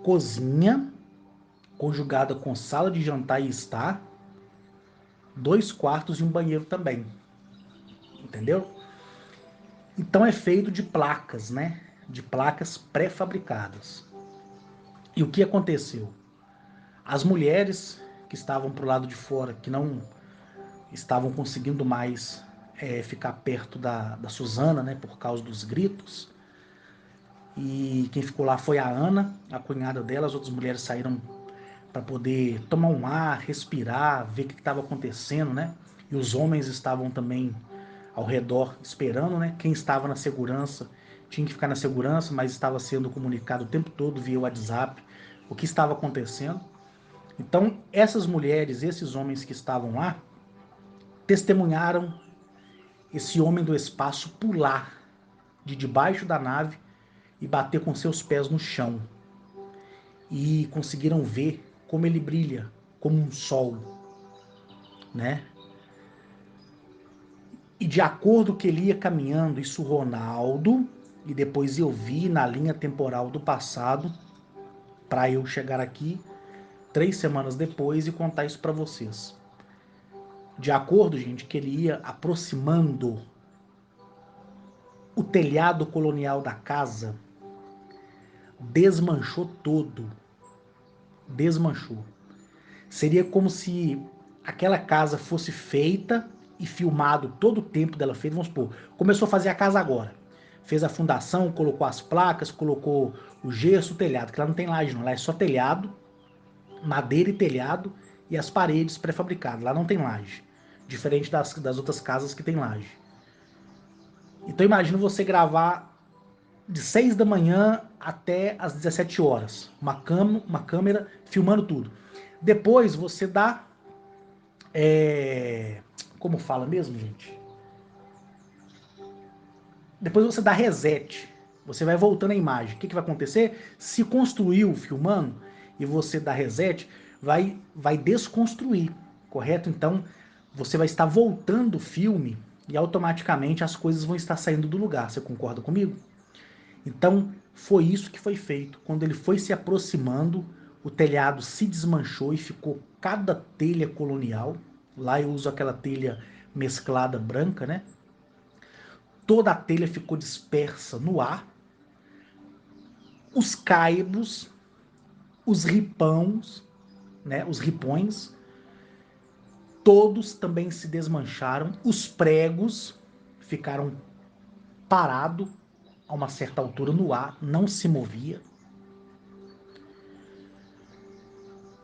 cozinha, conjugada com sala de jantar e estar, 2 quartos e um banheiro também. Entendeu? Então é feito de placas, né? De placas pré-fabricadas. E o que aconteceu? As mulheres que estavam pro lado de fora, que não estavam conseguindo mais ficar perto da Suzana, né? Por causa dos gritos. E quem ficou lá foi a Ana, a cunhada dela. As outras mulheres saíram para poder tomar um ar, respirar, ver o que estava acontecendo, né? E os homens estavam também ao redor esperando, né? Quem estava na segurança tinha que ficar na segurança, mas estava sendo comunicado o tempo todo via WhatsApp o que estava acontecendo. Então, essas mulheres, esses homens que estavam lá, testemunharam esse homem do espaço pular de debaixo da nave e bater com seus pés no chão. E conseguiram ver como ele brilha, como um sol, né? E de acordo que ele ia caminhando, isso Ronaldo, e depois eu vi na linha temporal do passado, para eu chegar aqui 3 semanas depois e contar isso para vocês. De acordo, gente, que ele ia aproximando o telhado colonial da casa, desmanchou todo. Desmanchou. Seria como se aquela casa fosse feita e filmado todo o tempo dela feita. Vamos supor, começou a fazer a casa agora. Fez a fundação, colocou as placas, colocou o gesso, o telhado, que lá não tem laje não, lá é só telhado, madeira e telhado e as paredes pré-fabricadas. Lá não tem laje, diferente das outras casas que tem laje. Então imagina você gravar de 6 da manhã até as 17 horas, uma câmera filmando tudo. Depois você dá, como fala mesmo, gente? Depois você dá reset, você vai voltando a imagem. O que vai acontecer? Se construiu filmando e você dá reset, vai desconstruir, correto? Então você vai estar voltando o filme e automaticamente as coisas vão estar saindo do lugar. Você concorda comigo? Então foi isso que foi feito. Quando ele foi se aproximando, o telhado se desmanchou e ficou cada telha colonial. Lá eu uso aquela telha mesclada branca, né? Toda a telha ficou dispersa no ar. Os caibros, os ripões, né? Os ripões, todos também se desmancharam. Os pregos ficaram parados a uma certa altura no ar, não se movia.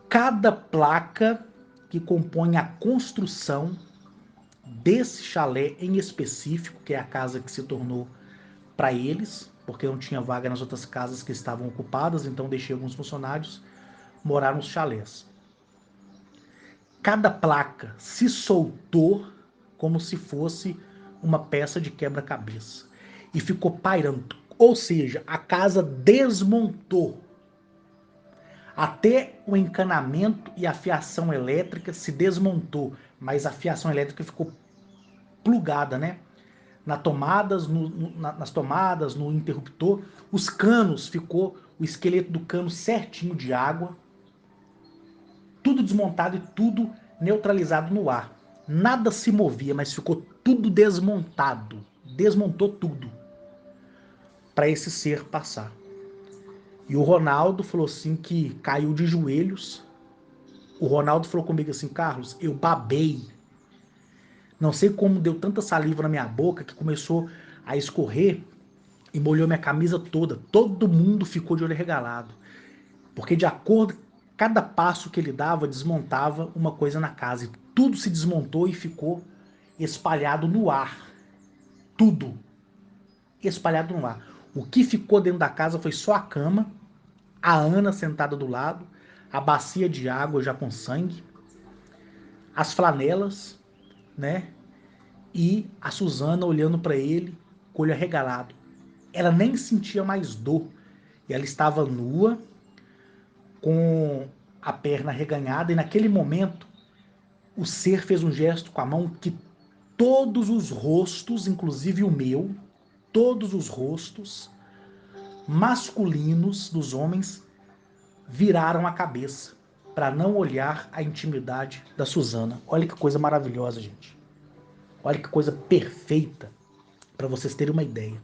Cada placa que compõe a construção desse chalé em específico, que é a casa que se tornou para eles, porque não tinha vaga nas outras casas que estavam ocupadas, então deixei alguns funcionários morar nos chalés. Cada placa se soltou como se fosse uma peça de quebra-cabeça e ficou pairando. Ou seja, a casa desmontou. Até o encanamento e a fiação elétrica se desmontou, mas a fiação elétrica ficou plugada, né? Nas tomadas, no interruptor, os canos, ficou o esqueleto do cano certinho de água, tudo desmontado e tudo neutralizado no ar. Nada se movia, mas ficou tudo desmontado. Desmontou tudo para esse ser passar. E o Ronaldo falou assim que caiu de joelhos. O Ronaldo falou comigo assim: Carlos, eu babei. Não sei como deu tanta saliva na minha boca que começou a escorrer e molhou minha camisa toda. Todo mundo ficou de olho regalado. Porque de acordo, cada passo que ele dava, desmontava uma coisa na casa. E tudo se desmontou e ficou espalhado no ar. Tudo espalhado no ar. O que ficou dentro da casa foi só a cama, a Ana sentada do lado, a bacia de água já com sangue, as flanelas, né? E a Suzana olhando para ele, com o olho arregalado. Ela nem sentia mais dor. E ela estava nua, com a perna reganhada, e naquele momento o ser fez um gesto com a mão que todos os rostos, inclusive o meu, todos os rostos masculinos dos homens viraram a cabeça para não olhar a intimidade da Suzana. Olha que coisa maravilhosa, gente. Olha que coisa perfeita, para vocês terem uma ideia.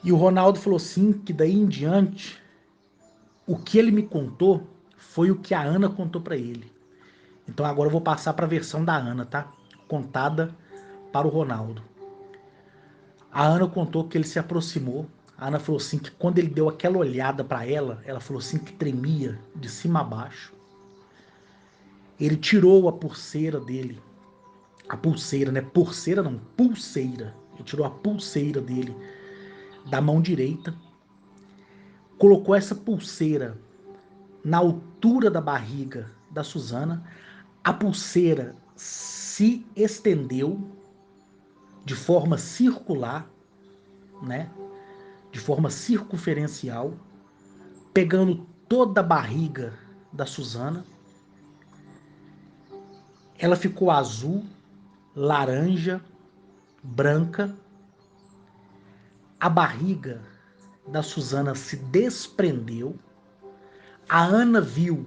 E o Ronaldo falou assim que daí em diante o que ele me contou foi o que a Ana contou para ele. Então agora eu vou passar para a versão da Ana, tá? Contada para o Ronaldo. A Ana contou que ele se aproximou. A Ana falou assim que quando ele deu aquela olhada para ela, ela falou assim que tremia de cima a baixo. Ele tirou a pulseira dele. A pulseira, né? Pulseira não, pulseira. Ele tirou a pulseira dele da mão direita. Colocou essa pulseira na altura da barriga da Suzana. A pulseira se estendeu de forma circular, né? De forma circunferencial, pegando toda a barriga da Suzana. Ela ficou azul, laranja, branca. A barriga da Suzana se desprendeu. A Ana viu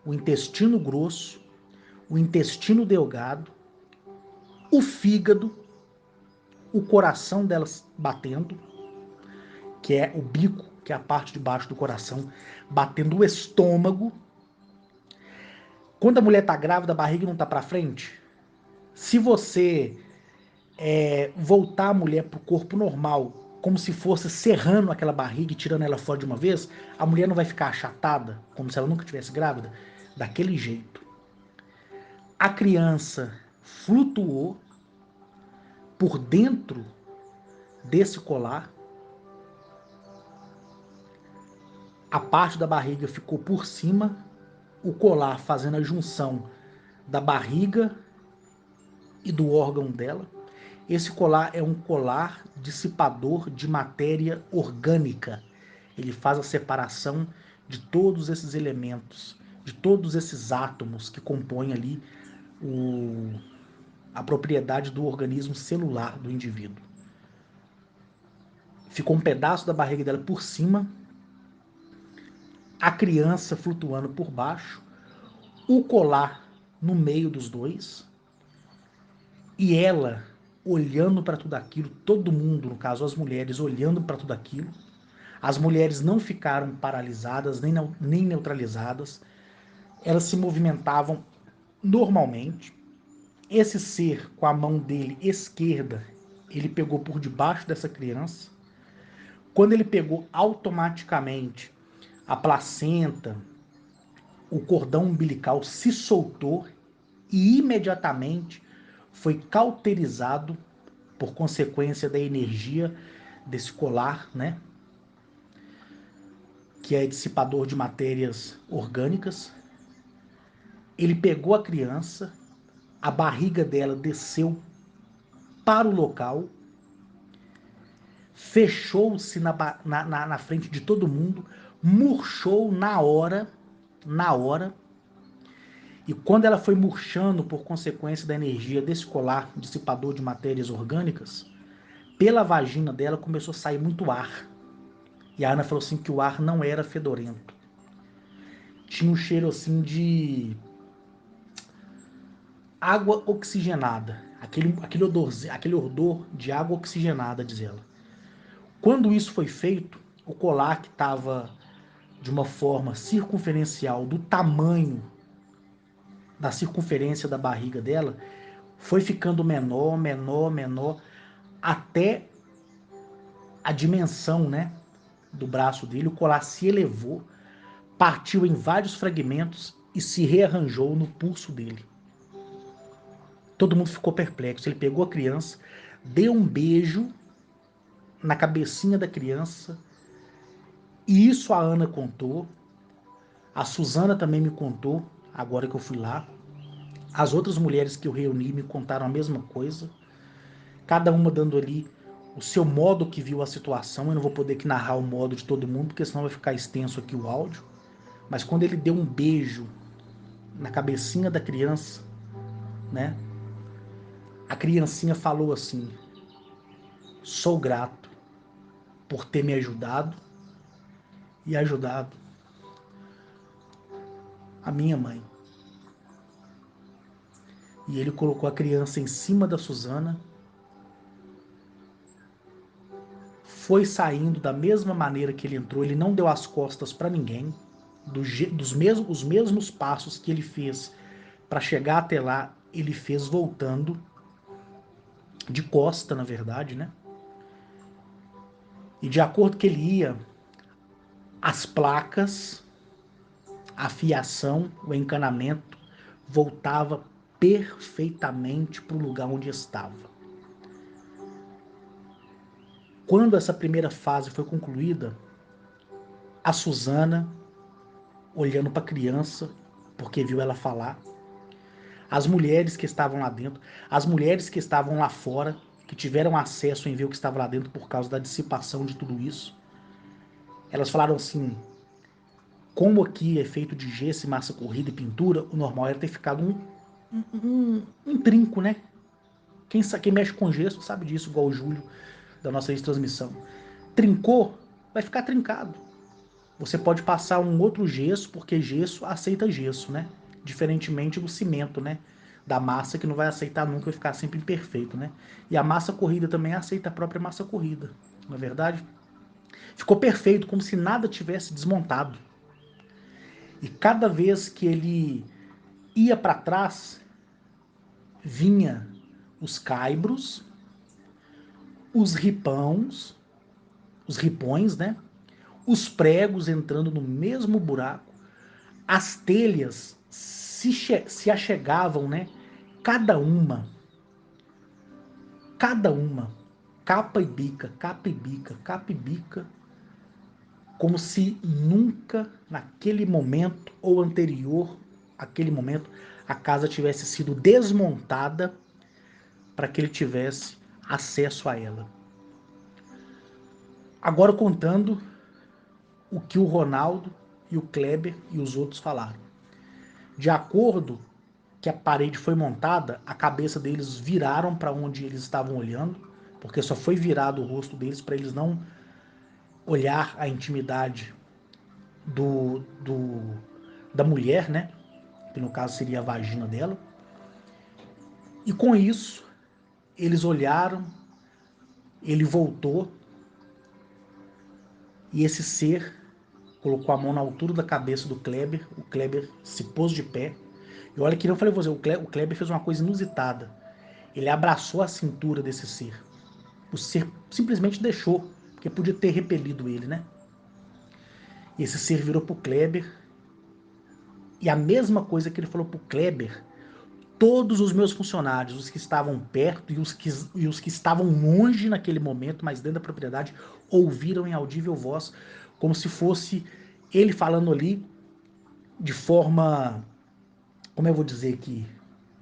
o intestino grosso, o intestino delgado, o fígado, o coração delas batendo, que é o bico, que é a parte de baixo do coração, batendo o estômago. Quando a mulher tá grávida, a barriga não tá para frente. Se você voltar a mulher pro corpo normal, como se fosse serrando aquela barriga e tirando ela fora de uma vez, a mulher não vai ficar achatada, como se ela nunca tivesse grávida, daquele jeito. A criança flutuou por dentro desse colar, a parte da barriga ficou por cima, o colar fazendo a junção da barriga e do órgão dela. Esse colar é um colar dissipador de matéria orgânica. Ele faz a separação de todos esses elementos, de todos esses átomos que compõem ali a propriedade do organismo celular do indivíduo. Ficou um pedaço da barriga dela por cima, a criança flutuando por baixo, o colar no meio dos dois, e ela olhando para tudo aquilo, todo mundo, no caso as mulheres, olhando para tudo aquilo. As mulheres não ficaram paralisadas, nem neutralizadas, elas se movimentavam normalmente. Esse ser, com a mão dele esquerda, ele pegou por debaixo dessa criança. Quando ele pegou, automaticamente a placenta, o cordão umbilical se soltou e imediatamente foi cauterizado por consequência da energia desse colar, né? Que é dissipador de matérias orgânicas. Ele pegou a criança, a barriga dela desceu para o local, fechou-se na frente de todo mundo, murchou na hora, e quando ela foi murchando por consequência da energia desse colar dissipador de matérias orgânicas, pela vagina dela começou a sair muito ar. E a Ana falou assim que o ar não era fedorento. Tinha um cheiro assim de água oxigenada. Aquele odor de água oxigenada, diz ela. Quando isso foi feito, o colar que estava de uma forma circunferencial do tamanho da circunferência da barriga dela, foi ficando menor, menor, menor, até a dimensão, né, do braço dele. O colar se elevou, partiu em vários fragmentos e se rearranjou no pulso dele. Todo mundo ficou perplexo. Ele pegou a criança, deu um beijo na cabecinha da criança, e isso a Ana contou. A Suzana também me contou, agora que eu fui lá. As outras mulheres que eu reuni me contaram a mesma coisa. Cada uma dando ali o seu modo que viu a situação. Eu não vou poder aqui narrar o modo de todo mundo, porque senão vai ficar extenso aqui o áudio. Mas quando ele deu um beijo na cabecinha da criança, né? A criancinha falou assim: sou grato por ter me ajudado e ajudado a minha mãe. E ele colocou a criança em cima da Suzana, foi saindo da mesma maneira que ele entrou, ele não deu as costas para ninguém, os mesmos passos que ele fez para chegar até lá, ele fez voltando, de costa, na verdade, né? E de acordo que ele ia, as placas, a fiação, o encanamento, voltava perfeitamente para o lugar onde estava. Quando essa primeira fase foi concluída, a Suzana, olhando para a criança, porque viu ela falar, as mulheres que estavam lá dentro, as mulheres que estavam lá fora, que tiveram acesso em ver o que estava lá dentro por causa da dissipação de tudo isso, elas falaram assim: como aqui é feito de gesso, massa corrida e pintura, o normal era ter ficado um trinco, né? Quem mexe com gesso sabe disso, igual o Júlio da nossa transmissão. Trincou, vai ficar trincado. Você pode passar um outro gesso, porque gesso aceita gesso, né? diferentemente do cimento, né? Da massa que não vai aceitar nunca, vai ficar sempre imperfeito, né? E a massa corrida também aceita a própria massa corrida, não é verdade? Ficou perfeito, como se nada tivesse desmontado. E cada vez que ele ia para trás, vinha os caibros, os ripãos, os ripões, né? Os pregos entrando no mesmo buraco, as telhas se achegavam, né? Cada uma, cada uma, capa e bica, capa e bica, capa e bica, como se nunca naquele momento ou anterior àquele momento a casa tivesse sido desmontada para que ele tivesse acesso a ela. Agora contando o que o Ronaldo e o Kleber e os outros falaram. De acordo que a parede foi montada, a cabeça deles viraram para onde eles estavam olhando, porque só foi virado o rosto deles para eles não olhar a intimidade da mulher, né? Que no caso seria a vagina dela. E com isso, eles olharam, ele voltou, e esse ser colocou a mão na altura da cabeça do Kleber, o Kleber se pôs de pé. E olha que eu falei pra você, o Kleber fez uma coisa inusitada. Ele abraçou a cintura desse ser. O ser simplesmente deixou, porque podia ter repelido ele, né? E esse ser virou pro Kleber, e a mesma coisa que ele falou pro Kleber, todos os meus funcionários, os que estavam perto e os que estavam longe naquele momento, mas dentro da propriedade, ouviram em audível voz, como se fosse ele falando ali de forma, como eu vou dizer aqui,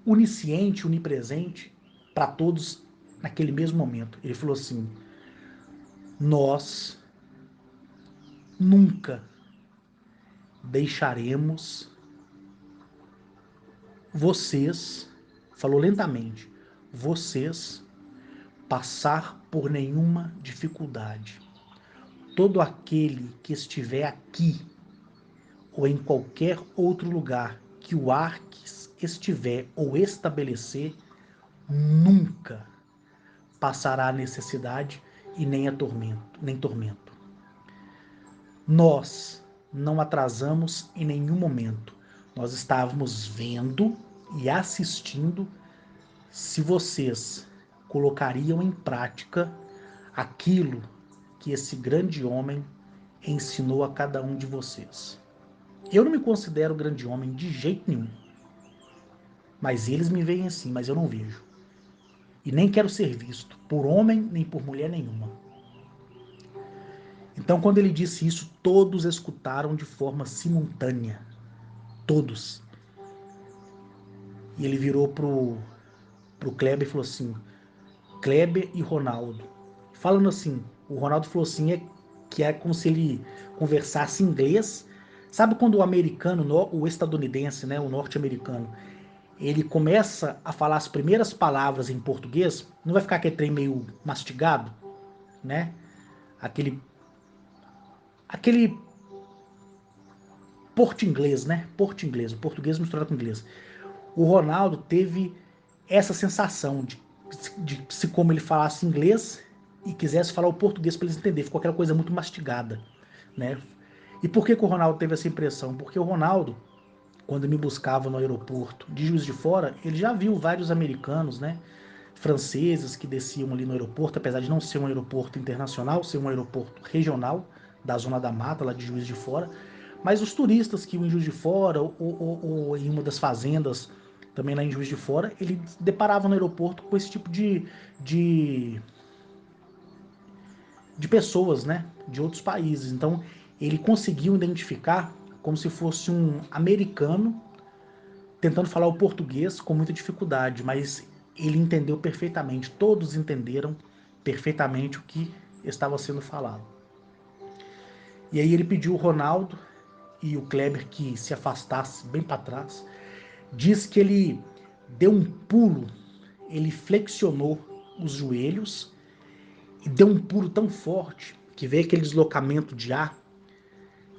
onisciente, onipresente, para todos naquele mesmo momento. Ele falou assim: nós nunca deixaremos vocês, falou lentamente, vocês passar por nenhuma dificuldade. Todo aquele que estiver aqui ou em qualquer outro lugar que o Arques estiver ou estabelecer, nunca passará necessidade e nem tormento. Nós não atrasamos em nenhum momento. Nós estávamos vendo e assistindo se vocês colocariam em prática aquilo que esse grande homem ensinou a cada um de vocês. Eu não me considero grande homem de jeito nenhum, mas eles me veem assim, mas eu não vejo. E nem quero ser visto por homem nem por mulher nenhuma. Então, quando ele disse isso, todos escutaram de forma simultânea. Todos. E ele virou pro Kleber e falou assim: Kleber e Ronaldo. Falando assim, o Ronaldo falou assim, que é como se ele conversasse inglês. Sabe quando o americano, o estadunidense, né, o norte-americano, ele começa a falar as primeiras palavras em português, não vai ficar aquele trem meio mastigado, né? Aquele porto-inglês, né? Porto-inglês, o português misturado com o inglês. O Ronaldo teve essa sensação de se como ele falasse inglês e quisesse falar o português para eles entenderem. Ficou aquela coisa muito mastigada, né? E por que o Ronaldo teve essa impressão? Porque o Ronaldo, quando me buscava no aeroporto de Juiz de Fora, ele já viu vários americanos, né? Franceses que desciam ali no aeroporto, apesar de não ser um aeroporto internacional, ser um aeroporto regional da Zona da Mata, lá de Juiz de Fora. Mas os turistas que iam em Juiz de Fora ou em uma das fazendas também lá em Juiz de Fora, ele deparava no aeroporto com esse tipo de, de pessoas, né, de outros países. Então, ele conseguiu identificar como se fosse um americano tentando falar o português com muita dificuldade, mas ele entendeu perfeitamente, todos entenderam perfeitamente o que estava sendo falado. E aí ele pediu o Ronaldo e o Kleber que se afastasse bem para trás. Diz que ele deu um pulo, ele flexionou os joelhos e deu um pulo tão forte que veio aquele deslocamento de ar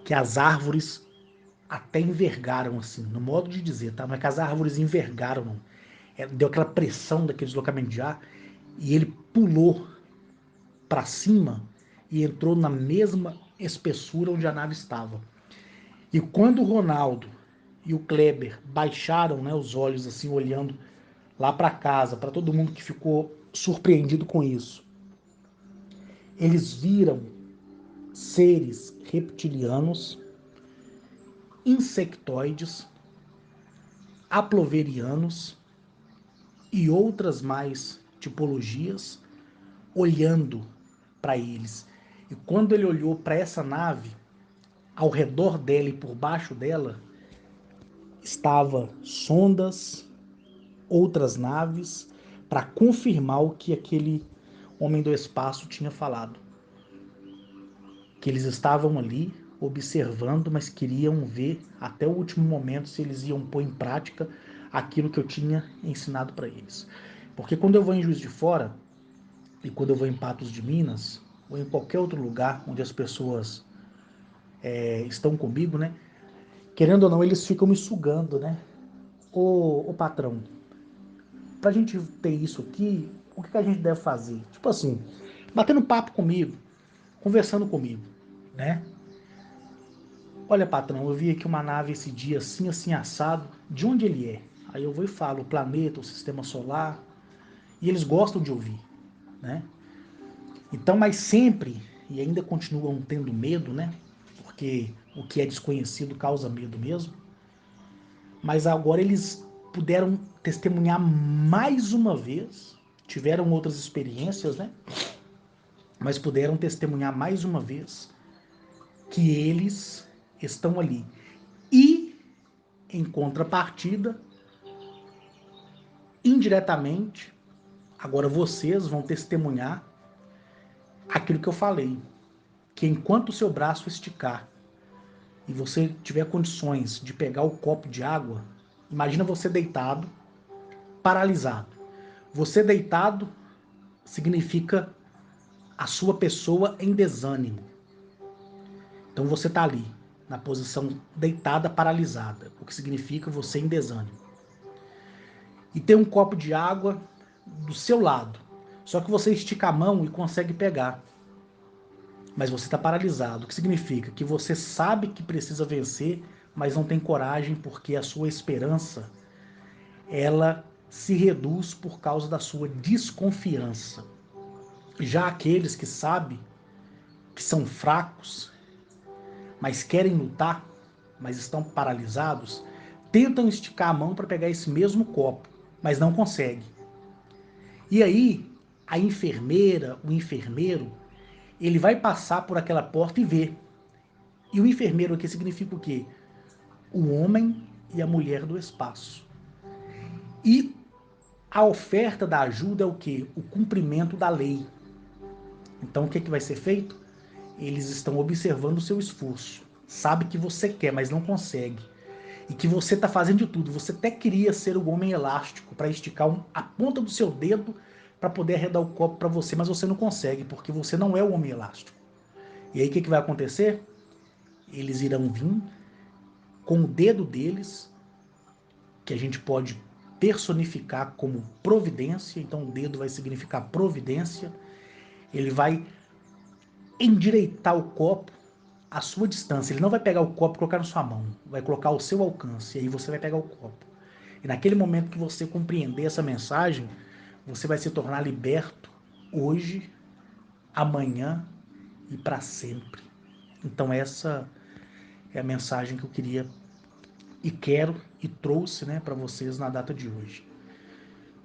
que as árvores até envergaram, assim, no modo de dizer, tá? Não é que as árvores envergaram, não. Deu aquela pressão daquele deslocamento de ar e ele pulou para cima e entrou na mesma espessura onde a nave estava. E quando o Ronaldo e o Kleber baixaram, né, os olhos assim, olhando lá para casa, para todo mundo que ficou surpreendido com isso, eles viram seres reptilianos, insectoides, aploverianos e outras mais tipologias olhando para eles. E quando ele olhou para essa nave, ao redor dela e por baixo dela, estava sondas, outras naves, para confirmar o que aquele homem do espaço tinha falado. Que eles estavam ali observando, mas queriam ver até o último momento se eles iam pôr em prática aquilo que eu tinha ensinado para eles. Porque quando eu vou em Juiz de Fora, e quando eu vou em Patos de Minas, ou em qualquer outro lugar onde as pessoas estão comigo, né? Querendo ou não, eles ficam me sugando, né? Ô patrão, pra gente ter isso aqui, o que a gente deve fazer? Tipo assim, batendo papo comigo, conversando comigo, né? Olha, patrão, eu vi aqui uma nave esse dia assim, assim, assado. De onde ele é? Aí eu vou e falo o planeta, o sistema solar. E eles gostam de ouvir, né? Então, mas sempre, e ainda continuam tendo medo, né? Porque o que é desconhecido causa medo mesmo. Mas agora eles puderam testemunhar mais uma vez, tiveram outras experiências, né? Mas puderam testemunhar mais uma vez que eles estão ali. E, em contrapartida, indiretamente, agora vocês vão testemunhar aquilo que eu falei, que enquanto o seu braço esticar e você tiver condições de pegar o copo de água, imagina você deitado, paralisado. Você deitado significa a sua pessoa em desânimo. Então você está ali, na posição deitada, paralisada, o que significa você em desânimo. E tem um copo de água do seu lado, só que você estica a mão e consegue pegar. Mas você está paralisado, o que significa que você sabe que precisa vencer, mas não tem coragem porque a sua esperança, ela se reduz por causa da sua desconfiança. Já aqueles que sabem que são fracos, mas querem lutar, mas estão paralisados, tentam esticar a mão para pegar esse mesmo copo, mas não conseguem. E aí, a enfermeira, o enfermeiro, ele vai passar por aquela porta e ver. E o enfermeiro aqui significa o quê? O homem e a mulher do espaço. E a oferta da ajuda é o quê? O cumprimento da lei. Então o que vai ser feito? Eles estão observando o seu esforço. Sabe que você quer, mas não consegue. E que você está fazendo de tudo. Você até queria ser o homem elástico para esticar a ponta do seu dedo para poder arredar o copo para você, mas você não consegue, porque você não é o homem elástico. E aí o que vai acontecer? Eles irão vir com o dedo deles, que a gente pode personificar como providência, então o dedo vai significar providência, ele vai endireitar o copo à sua distância, ele não vai pegar o copo e colocar na sua mão, vai colocar ao seu alcance, e aí você vai pegar o copo. E naquele momento que você compreender essa mensagem, você vai se tornar liberto hoje, amanhã e para sempre. Então essa é a mensagem que eu queria e quero e trouxe, né, para vocês na data de hoje.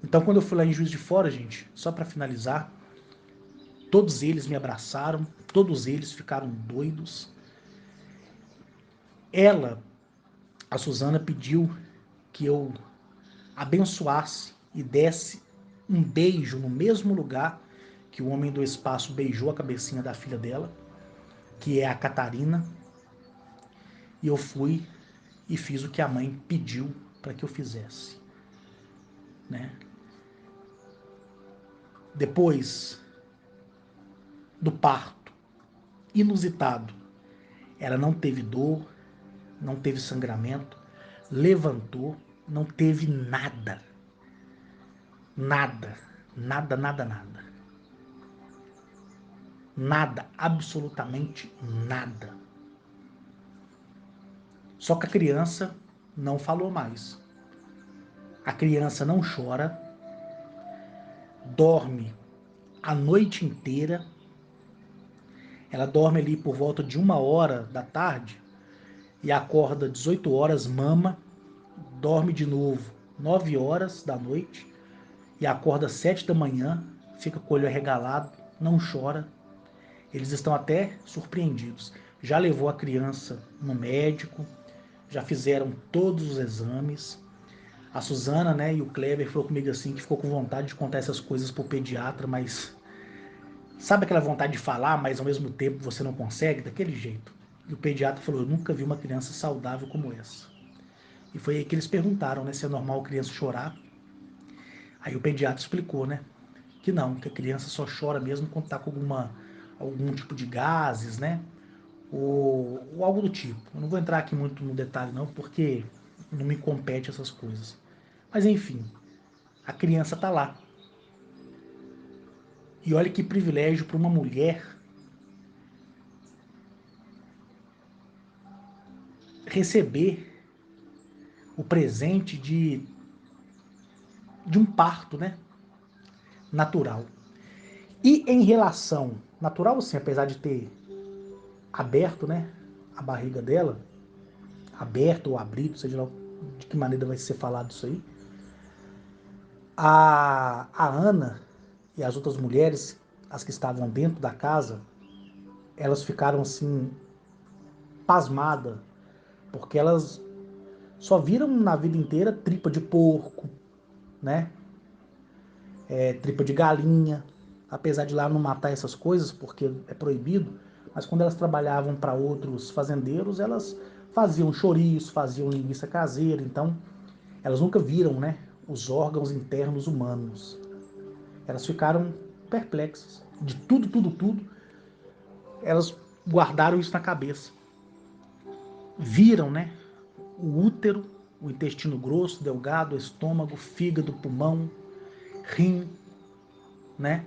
Então quando eu fui lá em Juiz de Fora, gente, só para finalizar, todos eles me abraçaram, todos eles ficaram doidos. Ela, a Suzana, pediu que eu abençoasse e desse um beijo no mesmo lugar que o homem do espaço beijou a cabecinha da filha dela, que é a Catarina. E eu fui e fiz o que a mãe pediu para que eu fizesse, né? Depois do parto inusitado, ela não teve dor, não teve sangramento, levantou, não teve nada. Nada, nada, nada, nada. Nada, absolutamente nada. Só que a criança não falou mais. A criança não chora, dorme a noite inteira. Ela dorme ali por volta de 1 hora da tarde e acorda 18 horas, mama, dorme de novo 9 horas da noite e acorda 7 da manhã, fica com o olho arregalado, não chora. Eles estão até surpreendidos. Já levou a criança no médico, já fizeram todos os exames. A Suzana, né, e o Kleber falou comigo assim que ficou com vontade de contar essas coisas pro pediatra, mas sabe aquela vontade de falar, mas ao mesmo tempo você não consegue, daquele jeito. E o pediatra falou: eu nunca vi uma criança saudável como essa. E foi aí que eles perguntaram, né, se é normal a criança chorar. Aí o pediatra explicou, né, que não, que a criança só chora mesmo quando está com algum tipo de gases, né, ou algo do tipo. Eu não vou entrar aqui muito no detalhe não, porque não me compete essas coisas. Mas enfim, a criança está lá. E olha que privilégio para uma mulher receber o presente de um parto, né, natural. E em relação, natural assim, apesar de ter aberto, né, a barriga dela, aberto ou abrido, seja lá de que maneira vai ser falado isso aí, a Ana e as outras mulheres, as que estavam dentro da casa, elas ficaram assim, pasmadas, porque elas só viram na vida inteira tripa de porco, né, tripa de galinha, apesar de lá não matar essas coisas, porque é proibido, mas quando elas trabalhavam para outros fazendeiros, elas faziam chouriço, faziam linguiça caseira, então elas nunca viram, né, os órgãos internos humanos. Elas ficaram perplexas. De tudo, tudo, tudo, elas guardaram isso na cabeça. Viram, né, o útero, o intestino grosso, delgado, o estômago, fígado, pulmão, rim, né,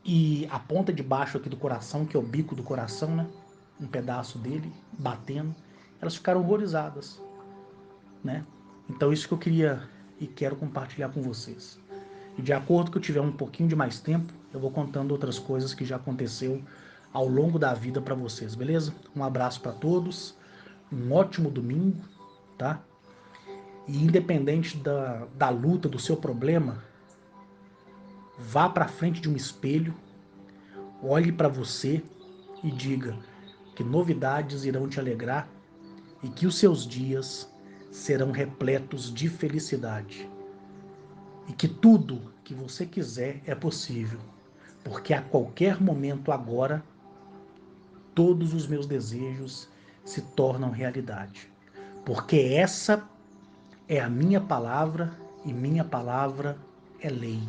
e a ponta de baixo aqui do coração, que é o bico do coração, né? Um pedaço dele batendo. Elas ficaram horrorizadas, né? Então isso que eu queria e quero compartilhar com vocês. E de acordo que eu tiver um pouquinho de mais tempo, eu vou contando outras coisas que já aconteceu ao longo da vida para vocês, beleza? Um abraço para todos, um ótimo domingo, tá? E independente da luta, do seu problema, vá para frente de um espelho, olhe para você e diga que novidades irão te alegrar e que os seus dias serão repletos de felicidade. E que tudo que você quiser é possível, porque a qualquer momento agora, todos os meus desejos se tornam realidade. Porque essa é a minha palavra e minha palavra é lei.